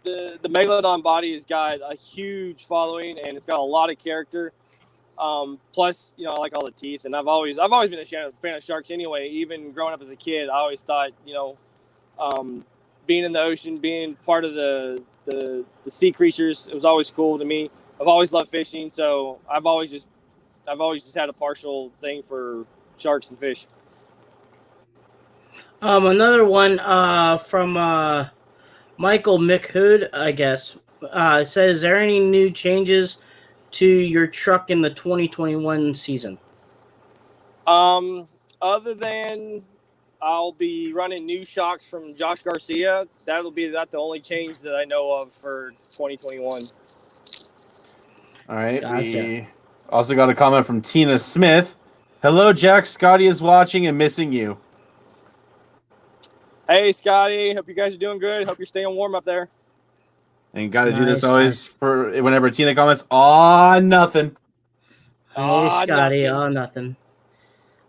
Megalodon body has got a huge following, and it's got a lot of character. Plus, I like all the teeth, and I've always been a fan of sharks anyway. Even growing up as a kid, I always thought, being in the ocean, being part of the sea creatures, it was always cool to me. I've always loved fishing, so I've always just had a partial thing for sharks and fish. Another one from Michael McHood, I guess, says, is there any new changes to your truck in the 2021 season? Other than I'll be running new shocks from Josh Garcia. That'll be the only change that I know of for 2021. All right. Gotcha. We also got a comment from Tina Smith. Hello, Jack. Scotty is watching and missing you. Hey, Scotty. Hope you guys are doing good. Hope you're staying warm up there. And got to do this always for whenever Tina comments. Aw, nothing. Hey, Scotty. Nothing.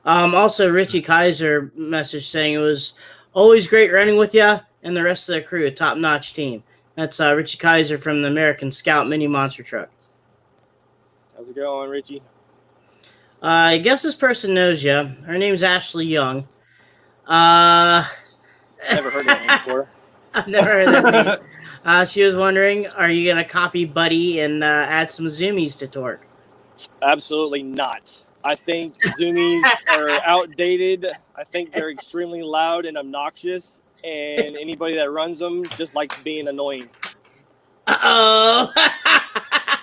Also, Richie Kaiser message saying it was always great running with you and the rest of the crew, a top-notch team. That's Richie Kaiser from the American Scout Mini Monster Truck. How's it going, Richie? I guess this person knows you. Her name's Ashley Young. Never heard of that before. I've never heard that name. She was wondering, are you going to copy Buddy and add some zoomies to Torque? Absolutely not. I think Zoomies are outdated. I think they're extremely loud and obnoxious, and anybody that runs them just likes being annoying. Uh-oh.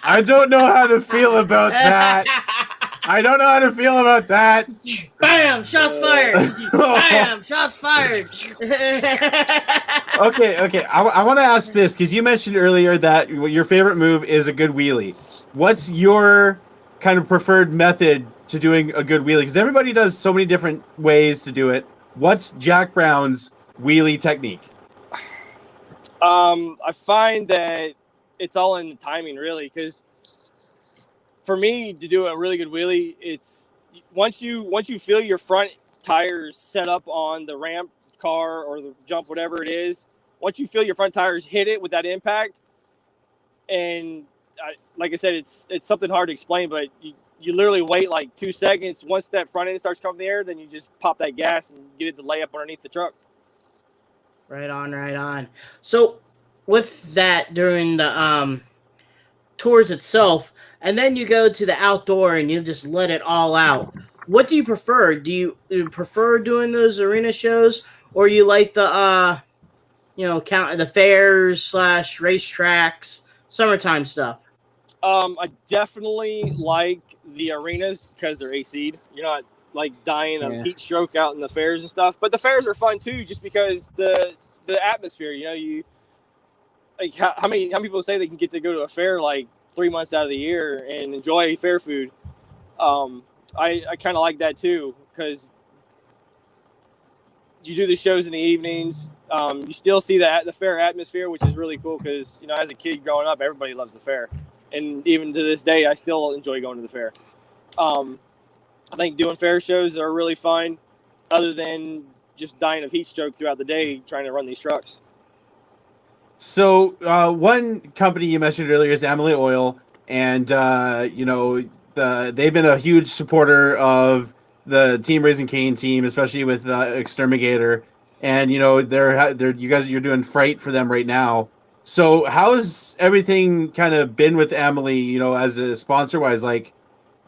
I don't know how to feel about that. I don't know how to feel about that. Bam! Shots fired. Bam! Shots fired. Okay. I want to ask this because you mentioned earlier that your favorite move is a good wheelie. What's your kind of preferred method to doing a good wheelie? Because everybody does so many different ways to do it. What's Jack Brown's wheelie technique? I find that it's all in the timing, really, because for me to do a really good wheelie, it's once you feel your front tires set up on the ramp, car, or the jump, whatever it is. Once you feel your front tires hit it with that impact, and like I said, it's something hard to explain, but you literally wait like 2 seconds. Once that front end starts coming in the air, then you just pop that gas and get it to lay up underneath the truck. Right on. So with that during the tours itself, and then you go to the outdoor and you just let it all out. What do you prefer? Do you prefer doing those arena shows, or you like the count the fairs / racetracks, summertime stuff? I definitely like the arenas because they're AC'd. You're not like dying of heat stroke out in the fairs and stuff. But the fairs are fun too, just because the atmosphere. You like how many people say they can get to go to a fair like 3 months out of the year and enjoy fair food. I kind of like that too, because you do the shows in the evenings. You still see the fair atmosphere, which is really cool because, as a kid growing up, everybody loves the fair. And even to this day, I still enjoy going to the fair. I think doing fair shows are really fun, other than just dying of heat stroke throughout the day trying to run these trucks. So one company you mentioned earlier is Amalie Oil, and they've been a huge supporter of the Team Raising Cane team, especially with Exterminator, and you're doing freight for them right now. So how has everything kind of been with Amalie, as a sponsor wise, like,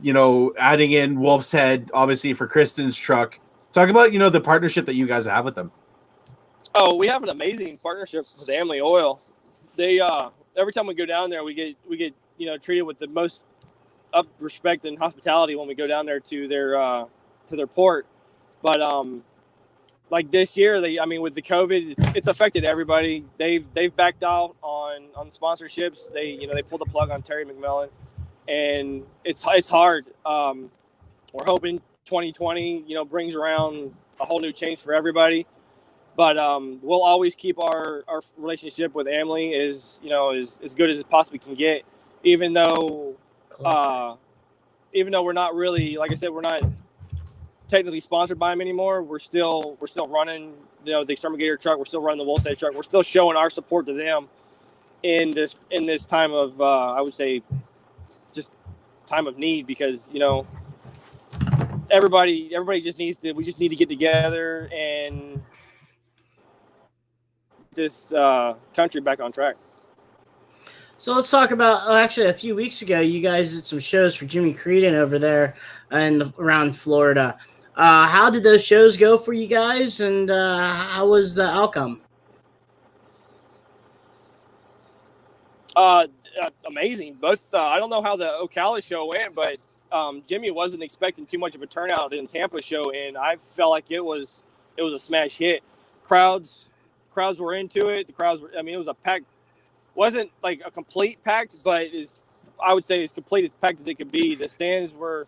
adding in Wolf's Head, obviously for Kristen's truck. Talk about, the partnership that you guys have with them. Oh, we have an amazing partnership with Amalie Oil. They every time we go down there, we get treated with the most up respect and hospitality when we go down there to their port. But like this year, with the COVID, it's affected everybody. They've backed out on sponsorships. They pulled the plug on Terry McMillan, and it's hard. We're hoping 2020 brings around a whole new change for everybody. But we'll always keep our relationship with Amalie as good as it possibly can get, even though we're not really, like I said, we're not technically sponsored by them anymore. We're still running the Exterminator truck. We're still running the Wolf's Head truck. We're still showing our support to them in this time of I would say just time of need, because everybody just needs to. We just need to get together and this country back on track. So let's talk about, actually a few weeks ago, you guys did some shows for Jimmy Creedon over there and around Florida. How did those shows go for you guys, and how was the outcome? Amazing. Both. I don't know how the Ocala show went, but Jimmy wasn't expecting too much of a turnout in Tampa show, and I felt like it was a smash hit. Crowds were into it. The crowds were, it was a packed, wasn't like a complete packed, but I would say as complete as packed as it could be. The stands were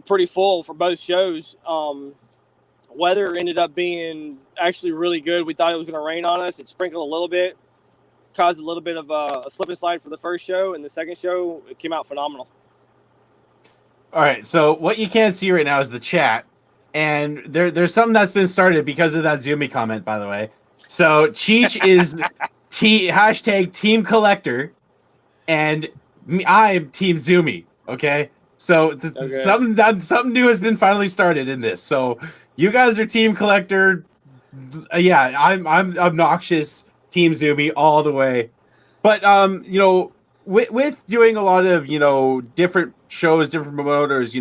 pretty full for both shows. Weather ended up being actually really good. We thought it was going to rain on us. It sprinkled a little bit, caused a little bit of a slip and slide for the first show, and the second show, it came out phenomenal. All right, so what you can't see right now is the chat. And there's something that's been started because of that Zoomy comment, by the way. So Cheech is hashtag Team Collector, and I'm Team Zoomy. Okay, so something new has been finally started in this. So you guys are Team Collector. Yeah, I'm obnoxious Team Zoomy all the way. But with doing a lot of different shows, different promoters,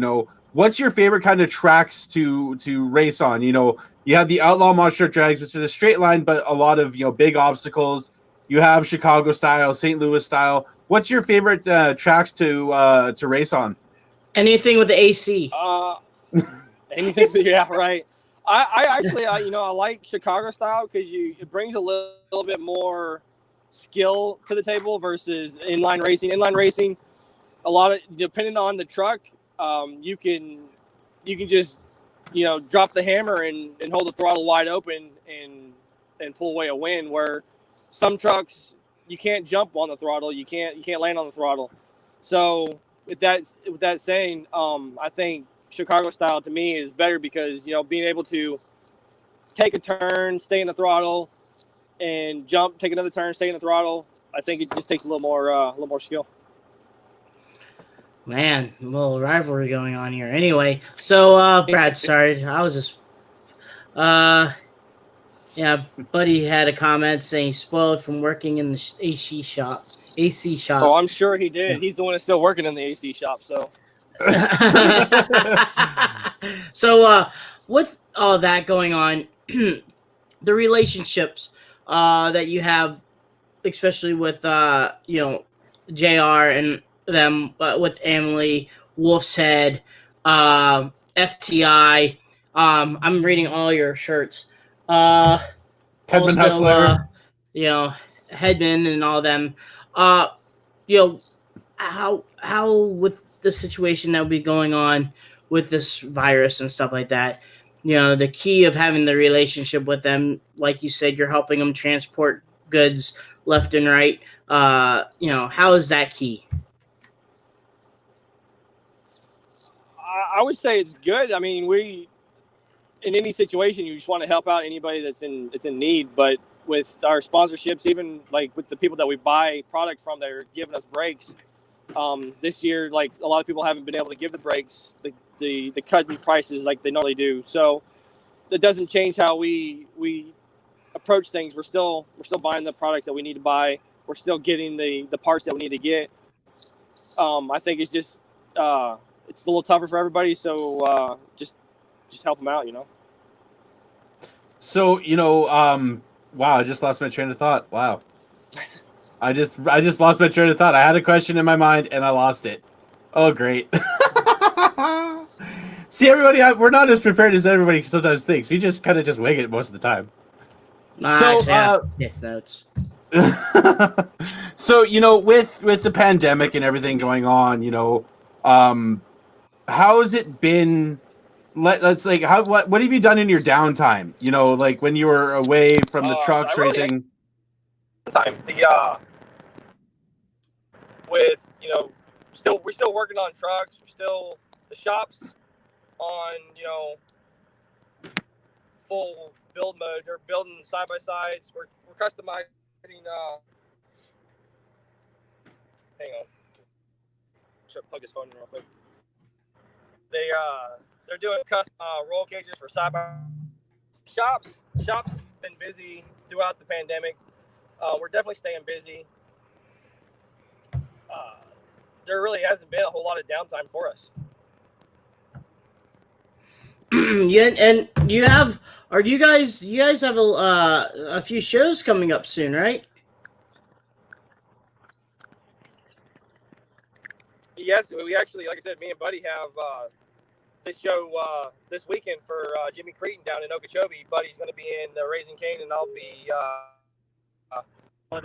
what's your favorite kind of tracks to race on? You have the Outlaw Monster Drags, which is a straight line, but a lot of big obstacles. You have Chicago style, St. Louis style. What's your favorite tracks to race on? Anything with the AC. Anything, yeah, right. I actually, I like Chicago style because it brings a little bit more skill to the table versus inline racing. Inline racing, a lot of depending on the truck, you can just drop the hammer and hold the throttle wide open and pull away a win. Where some trucks you can't jump on the throttle, you can't land on the throttle. So with that saying, I think Chicago style to me is better because being able to take a turn, stay in the throttle, and jump, take another turn, stay in the throttle. I think it just takes a little more skill. Man, a little rivalry going on here. Anyway, so Brad, sorry, I was just yeah, Buddy had a comment saying spoiled from working in the AC shop. Oh, I'm sure he did. He's the one that's still working in the AC shop, so. So with all that going on, the relationships that you have, especially with JR and them, with Emily, Wolf's Head, FTI. I'm reading all your shirts. Hedman also, Hustler. Hedman and all them. How with the situation that will be going on with this virus and stuff like that, the key of having the relationship with them, like you said, you're helping them transport goods left and right. How is that key? I would say it's good. I mean, in any situation, you just want to help out anybody that's in need. But with our sponsorships, even like with the people that we buy product from, that are giving us breaks. This year, like a lot of people haven't been able to give the breaks the cousin prices like they normally do. So that doesn't change how we approach things. We're still buying the product that we need to buy. We're still getting the parts that we need to get. I think it's just it's a little tougher for everybody. So just help them out, So wow, I just lost my train of thought. Wow. I just lost my train of thought. I had a question in my mind and I lost it. Oh, great. See, everybody, we're not as prepared as everybody sometimes thinks. We just kind of just wing it most of the time. Notes. So, with the pandemic and everything going on, how has it been? Let's like, what have you done in your downtime? Like when you were away from the trucks or anything? Time we're still working on trucks. We're still the shops on full build mode. They're building side by sides. We're customizing. Hang on, should plug his phone in real quick. They're doing custom roll cages for side by shops. Shops been busy throughout the pandemic. We're definitely staying busy. There really hasn't been a whole lot of downtime for us. Yeah, and you guys have a few shows coming up soon, right? Yes, we actually, like I said, me and Buddy have this show this weekend for Jimmy Cretin down in Okeechobee. Buddy's going to be in Raising Cane, and I'll be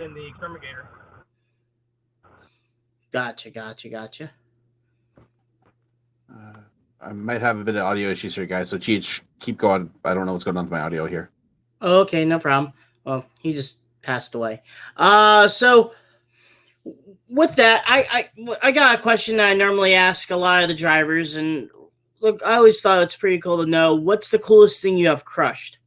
in the Kermigator. Gotcha. I might have a bit of audio issues here, guys. So, Cheech, keep going. I don't know what's going on with my audio here. Okay, no problem. Well, he just passed away. So with that, I got a question that I normally ask a lot of the drivers, and look, I always thought it's pretty cool to know what's the coolest thing you have crushed.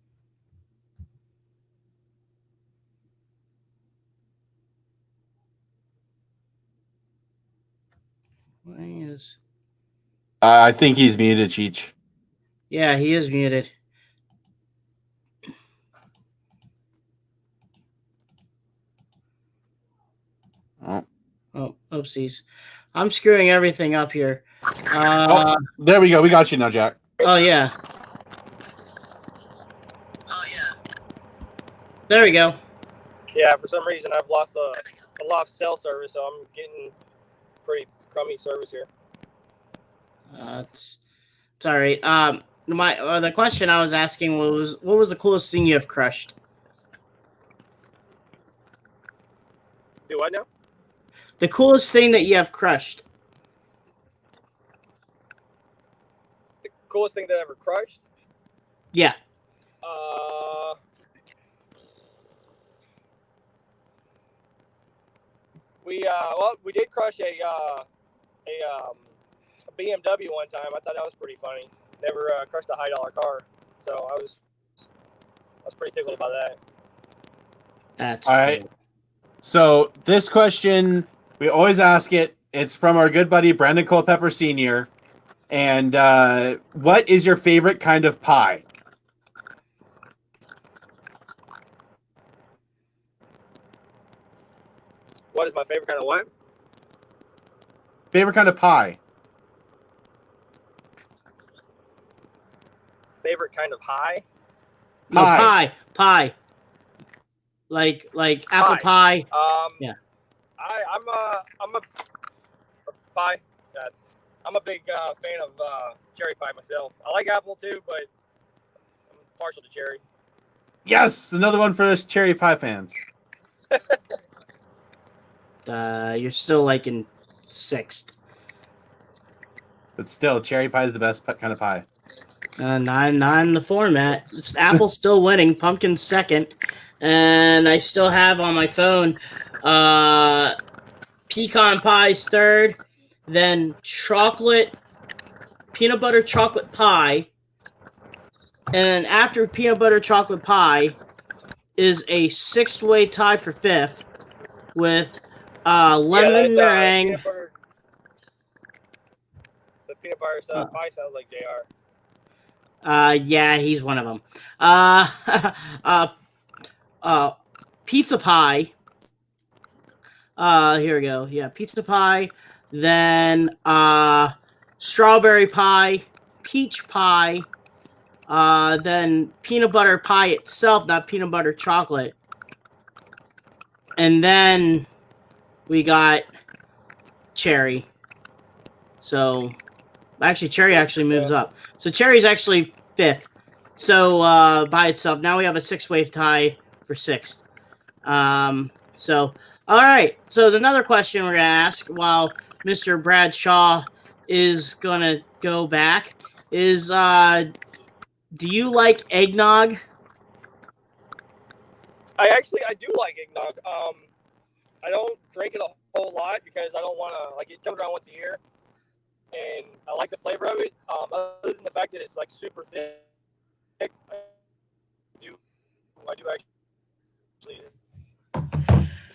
I think he's muted, Cheech. Yeah, he is muted. Oh, oopsies. I'm screwing everything up here. There we go. We got you now, Jack. Oh yeah. There we go. Yeah, for some reason I've lost cell service, so I'm getting pretty crummy service here. It's all right. The question I was asking was, what was the coolest thing you have crushed? Do what now? The coolest thing that you have crushed. The coolest thing that I ever crushed? Yeah. We did crush a BMW one time. I thought that was pretty funny. Never crushed a high-dollar car, so I was pretty tickled about that. That's all cool. right. So this question, we always ask it. It's from our good buddy Brandon Culpepper Sr. And what is your favorite kind of pie? What is my favorite kind of what? Favorite kind of pie? Favorite kind of high? No, pie. Like apple pie. Yeah. I'm a pie. I'm a big fan of cherry pie myself. I like apple too, but I'm partial to cherry. Yes, another one for us cherry pie fans. You're still like in 6th. But still, cherry pie is the best kind of pie. Not in the format. Apple's still winning. Pumpkin's 2nd. And I still have on my phone pecan pie's 3rd. Then peanut butter chocolate pie. And after peanut butter chocolate pie is a 6-way tie for 5th with lemon meringue. The peanut butter pie sounds like JR. Yeah, he's one of them. Pizza pie. Here we go. Yeah, pizza pie. Then strawberry pie, peach pie. Then peanut butter pie itself, not peanut butter chocolate. And then we got cherry. So actually, cherry actually moves up. So cherry's actually 5th. So by itself, now we have a 6-way tie for 6th. So all right. So another question we're gonna ask while Mr. Brad Shaw is gonna go back is, do you like eggnog? I do like eggnog. I don't drink it a whole lot because I don't want to it comes around once a year, and I like the flavor of it. Other than the fact that it's like super thick, I do actually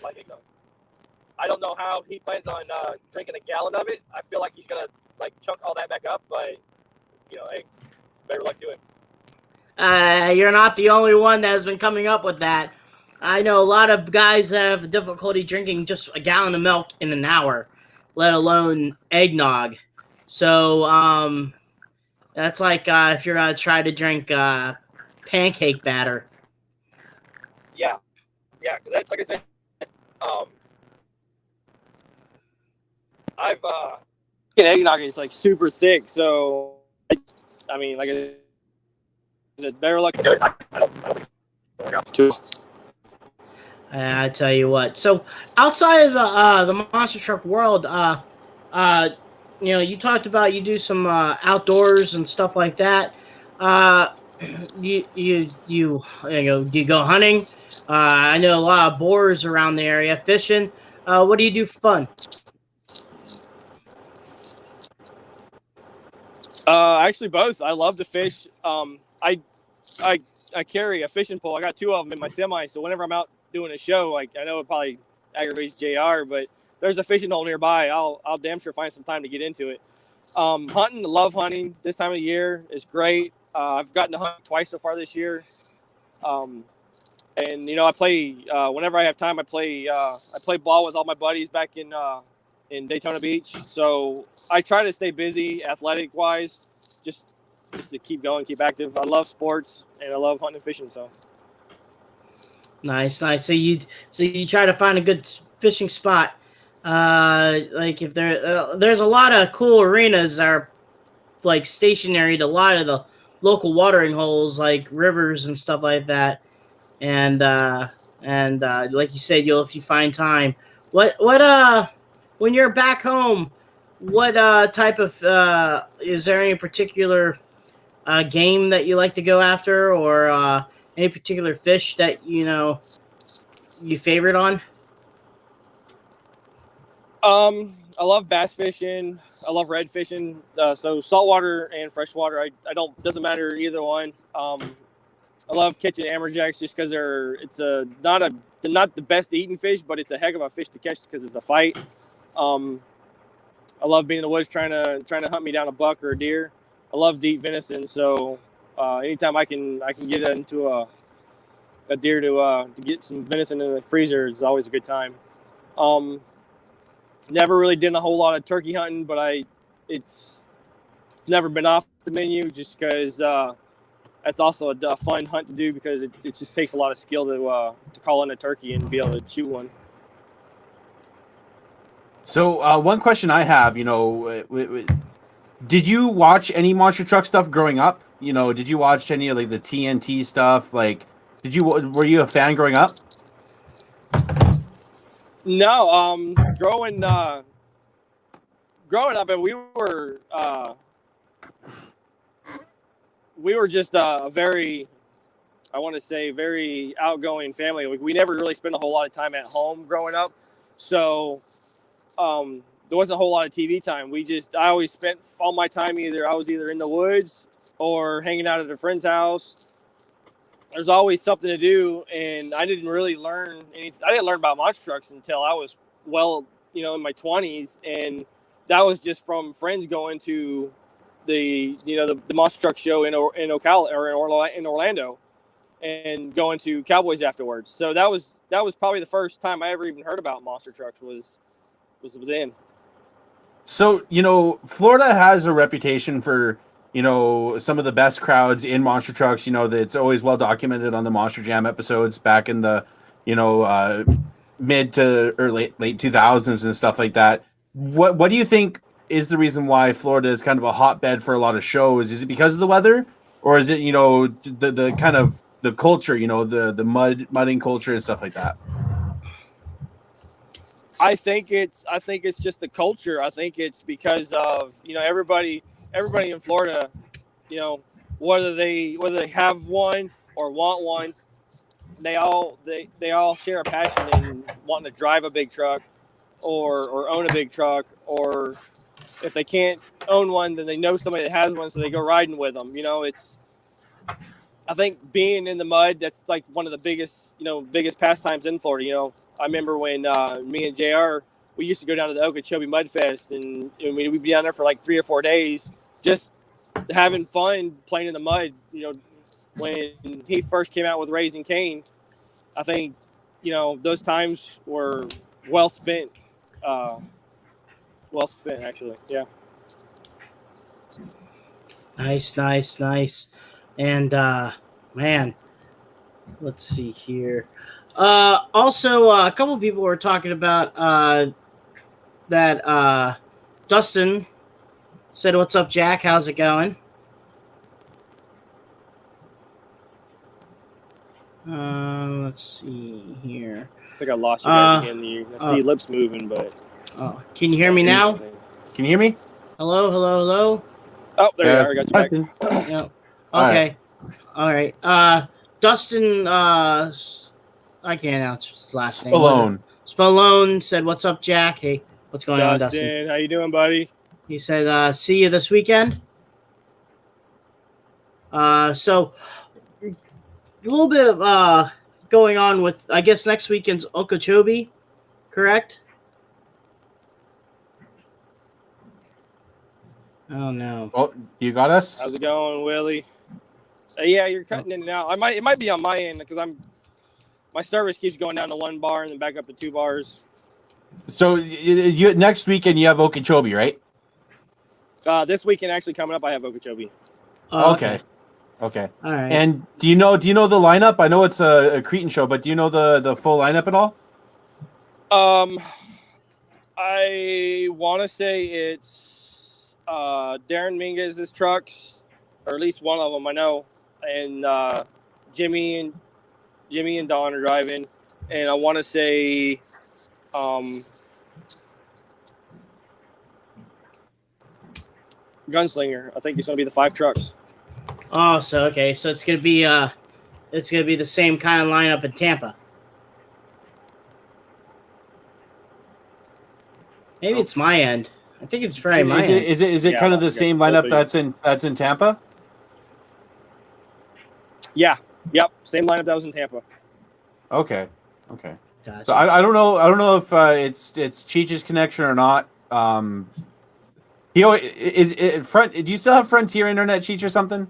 like eggnog. I don't know how he plans on drinking a gallon of it. I feel like he's gonna chunk all that back up, but hey, better luck to him. You're not the only one that has been coming up with that. I know a lot of guys have difficulty drinking just a gallon of milk in an hour, let alone eggnog. So, that's like if you're gonna try to drink pancake batter. Yeah, that's like I said. I've eggnog is super thick, so I mean, better luck to do it. I tell you what. So outside of the monster truck world, you talked about you do some outdoors and stuff like that. You go hunting. I know a lot of boars around the area. Fishing. What do you do for fun? Actually, both. I love to fish. I carry a fishing pole. I got 2 of them in my semi, so whenever I'm out doing a show, I know it probably aggravates JR, but there's a fishing hole nearby. I'll damn sure find some time to get into it. Hunting, love hunting. This time of year is great. I've gotten to hunt twice so far this year. And I play whenever I have time. I play ball with all my buddies back in in Daytona Beach. So I try to stay busy athletic wise, just to keep going, keep active. I love sports and I love hunting and fishing. So Nice. So you try to find a good fishing spot. Like if there's a lot of cool arenas that are like stationary to a lot of the local watering holes, like rivers and stuff like that. And like you said, if you find time, what when you're back home, what type of is there any particular game that you like to go after, or any particular fish that you favorite on? I love bass fishing. I love red fishing. So saltwater and freshwater, I don't, doesn't matter either one. I love catching amberjacks just because they're not the best eating fish, but it's a heck of a fish to catch because it's a fight. I love being in the woods trying to hunt me down a buck or a deer. I love deep venison, so anytime I can get into a deer to get some venison in the freezer is always a good time. Never really did a whole lot of turkey hunting, but it's never been off the menu just because that's also a fun hunt to do because it just takes a lot of skill to call in a turkey and be able to shoot one. So one question I have, did you watch any Monster Truck stuff growing up? Did you watch any of like the TNT stuff? Like, were you a fan growing up? No, growing up, and we were just a very, I want to say, very outgoing family. We never really spent a whole lot of time at home growing up, so there wasn't a whole lot of TV time. I always spent all my time I was either in the woods or hanging out at a friend's house. There's always something to do, and I didn't really learn anything. I didn't learn about monster trucks until I was in my 20s, and that was just from friends going to the monster truck show in Ocala or in Orlando, and going to Cowboys afterwards. So that was probably the first time I ever even heard about monster trucks was then. So Florida has a reputation for some of the best crowds in monster trucks. That it's always well documented on the Monster Jam episodes back in the mid to early late 2000s and stuff like that. What do you think is the reason why Florida is kind of a hotbed for a lot of shows? Is it because of the weather, or is it the kind of the culture, the mudding culture and stuff like that? I think it's just the culture. I think it's because of everybody in Florida, whether they have one or want one, they all share a passion in wanting to drive a big truck or own a big truck, or if they can't own one, then they know somebody that has one, so they go riding with them. I think being in the mud, that's like one of the biggest pastimes in Florida. I remember when me and JR, we used to go down to the Okeechobee Mud Fest, and we'd be down there for like 3 or 4 days, just having fun playing in the mud. When he first came out with Raising Cane, I think, those times were well spent. Actually. Yeah. Nice. And man, let's see here. Also, a couple of people were talking about that Dustin said, "What's up, Jack? How's it going?" Let's see here. I think I lost you guys again. I see your lips moving, but can you hear me now? Can you hear me? Hello. Oh, there you are. I got you back. Yeah. Okay. All right. Dustin, I can't announce his last name. Spallone said, "What's up, Jack? Hey, what's going on, Dustin? How you doing, buddy?" He said, "See you this weekend." So a little bit of going on with, I guess, next weekend's Okeechobee, correct? Oh no! Oh, you got us. How's it going, Willie? Yeah, you're cutting in and out. It might be on my end because my service keeps going down to 1 bar and then back up to 2 bars. So you next weekend you have Okeechobee, right? This weekend actually coming up, I have Okeechobee. Oh, Okay. All right. And do you know the lineup? I know it's a Cretan show, but do you know the full lineup at all? I want to say it's Darren Minguez's trucks, or at least one of them I know, and Jimmy and Don are driving, and I want to say Gunslinger. I think it's going to be the 5 trucks. Oh, so it's gonna be the same kind of lineup in Tampa. Maybe it's my end. I think it's probably my end. Is it Yeah, kind of the yeah, same both lineup of you. that's in Tampa? Yeah. Yep. Same lineup that was in Tampa. Okay. Gotcha. So I don't know if it's Cheech's connection or not. He always, is it front. Do you still have Frontier Internet, Cheech, or something?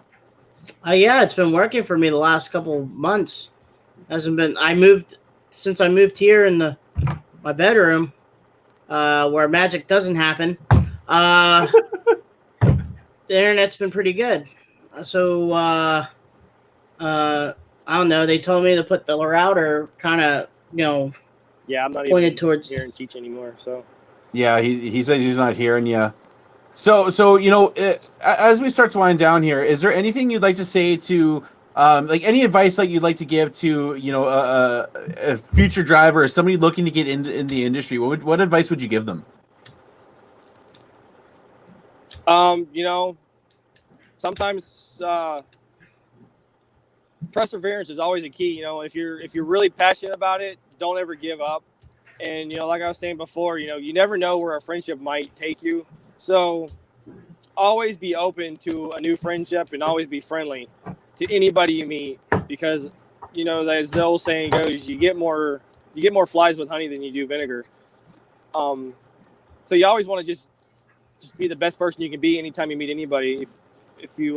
Yeah, it's been working for me the last couple months. Hasn't been. I moved here in my bedroom, where magic doesn't happen. The internet's been pretty good. So I don't know. They told me to put the router kind of Yeah, I'm not pointed even towards. here in Cheech anymore. So Yeah, he says he's not hearing you. So as we start to wind down here, is there anything you'd like to say to like any advice that you'd like to give to a future driver or somebody looking to get in the industry? What advice would you give them? Sometimes perseverance is always a key. If you're really passionate about it, don't ever give up. And like I was saying before, you never know where a friendship might take you. So always be open to a new friendship and always be friendly to anybody you meet, because as the old saying goes, you get more flies with honey than you do vinegar. So you always want to just be the best person you can be anytime you meet anybody. If you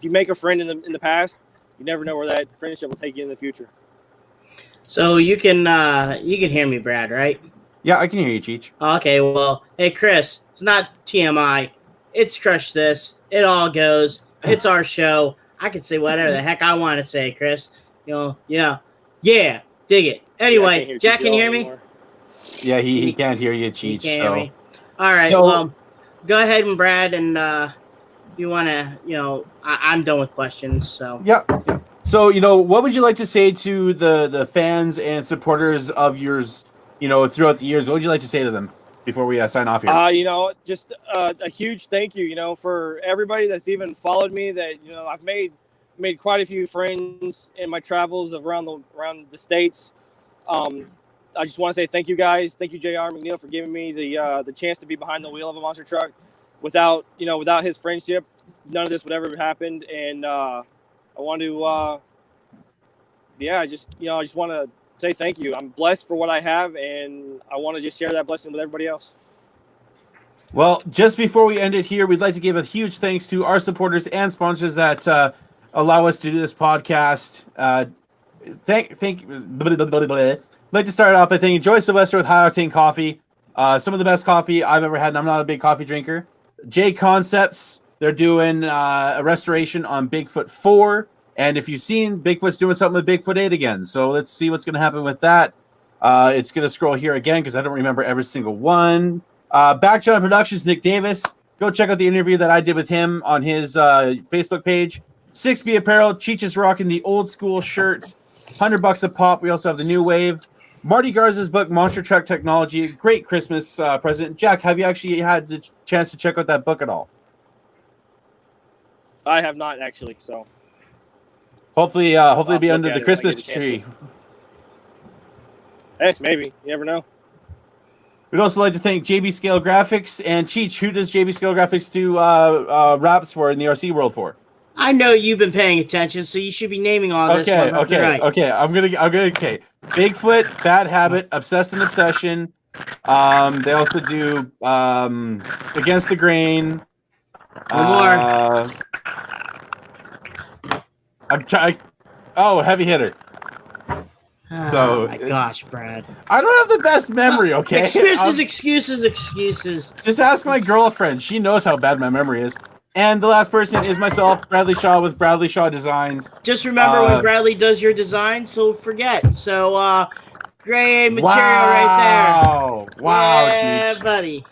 make a friend in the past, you never know where that friendship will take you in the future. So you can hear me, Brad, right? Yeah, I can hear you, Cheech. Okay, well, hey, Chris, it's not TMI. It's Crush This. It all goes. It's our show. I can say whatever the heck I want to say, Chris. Yeah, dig it. Anyway, Jack, can you hear me? Anymore. Yeah, he can't hear you, Cheech. You can't So hear me. All right, So- well, go ahead and Brad, and if you want to, I'm done with questions, so. yeah. So what would you like to say to the fans and supporters of yours? Throughout the years, what would you like to say to them before we sign off here? Just a huge thank you, for everybody that's even followed me. That I've made quite a few friends in my travels around the states. I just want to say thank you guys. Thank you, J.R. McNeil, for giving me the chance to be behind the wheel of a monster truck. Without his friendship, none of this would ever have happened. And I want to, I just want to say thank you. I'm blessed for what I have, and I want to just share that blessing with everybody else. Well, just before we end it here, we'd like to give a huge thanks to our supporters and sponsors that allow us to do this podcast. I'd like to start off by thanking Joy Sylvester with High Octane Coffee. Some of the best coffee I've ever had, and I'm not a big coffee drinker. J Concepts, they're doing a restoration on Bigfoot 4. And if you've seen, Bigfoot's doing something with Bigfoot 8 again. So let's see what's going to happen with that. It's going to scroll here again because I don't remember every single one. Backshot Productions, Nick Davis. Go check out the interview that I did with him on his Facebook page. 6B Apparel. Cheech is rocking the old school shirts. $100 a pop. We also have the new wave. Marty Garza's book, Monster Truck Technology. Great Christmas present. Jack, have you actually had the chance to check out that book at all? I have not actually, so. Hopefully it'll be under the Christmas tree. Hey, maybe. You never know. We'd also like to thank JB Scale Graphics and Cheech. Who does JB Scale Graphics do wraps for in the RC world for? I know you've been paying attention, so you should be naming all this. Okay. Right. Okay. Bigfoot, Bad Habit, Obsessed and Obsession. They also do Against the Grain. One more. I'm trying. Oh, Heavy Hitter. Oh my gosh, Brad. I don't have the best memory, okay? Excuses. Just ask my girlfriend. She knows how bad my memory is. And the last person is myself, Bradley Shaw with Bradley Shaw Designs. Just remember when Bradley does your design, so forget. So, gray material right there. Wow, yeah, Cheech. buddy.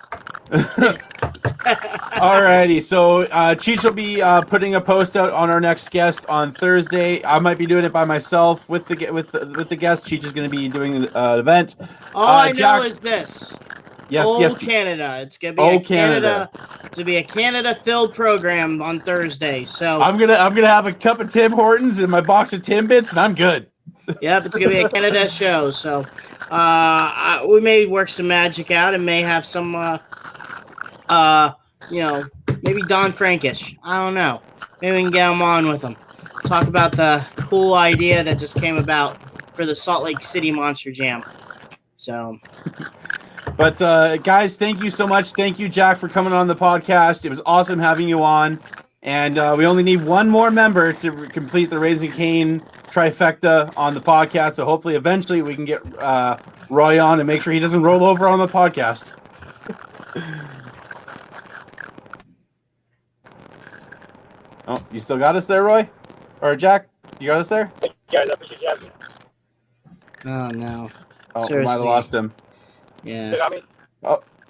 Alrighty, so Cheech will be putting a post out on our next guest on Thursday. I might be doing it by myself with the guest. Cheech is going to be doing an event. All I Jack, know is this. Yes, Cheech. Cheech. Canada. It's gonna be Canada. To be a Canada-filled program on Thursday. So I'm gonna have a cup of Tim Hortons and my box of Timbits, and I'm good. Yep, it's gonna be a Canada show. So we may work some magic out and may have some maybe Don Frankish. I don't know. Maybe we can get him on with him. Talk about the cool idea that just came about for the Salt Lake City Monster Jam. So, but guys, thank you so much. Thank you, Jack, for coming on the podcast. It was awesome having you on. And we only need one more member to complete the Raising Cane trifecta on the podcast. So hopefully, eventually, we can get Roy on and make sure he doesn't roll over on the podcast. Oh, you still got us there, Roy? Or Jack, you got us there? Guys, I appreciate you having me. oh no. Oh, we Seriously. might have lost him. Yeah. Still got me?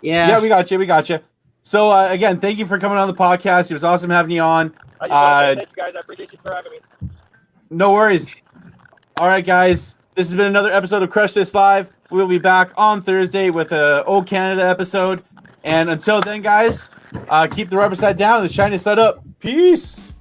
Yeah, we got you. So, again, thank you for coming on the podcast. It was awesome having you on. Thank you, guys. I appreciate you for having me. No worries. All right, guys. This has been another episode of Crush This Live. We'll be back on Thursday with a O Canada episode. And until then, guys, keep the rubber side down and the shiny side up. Peace.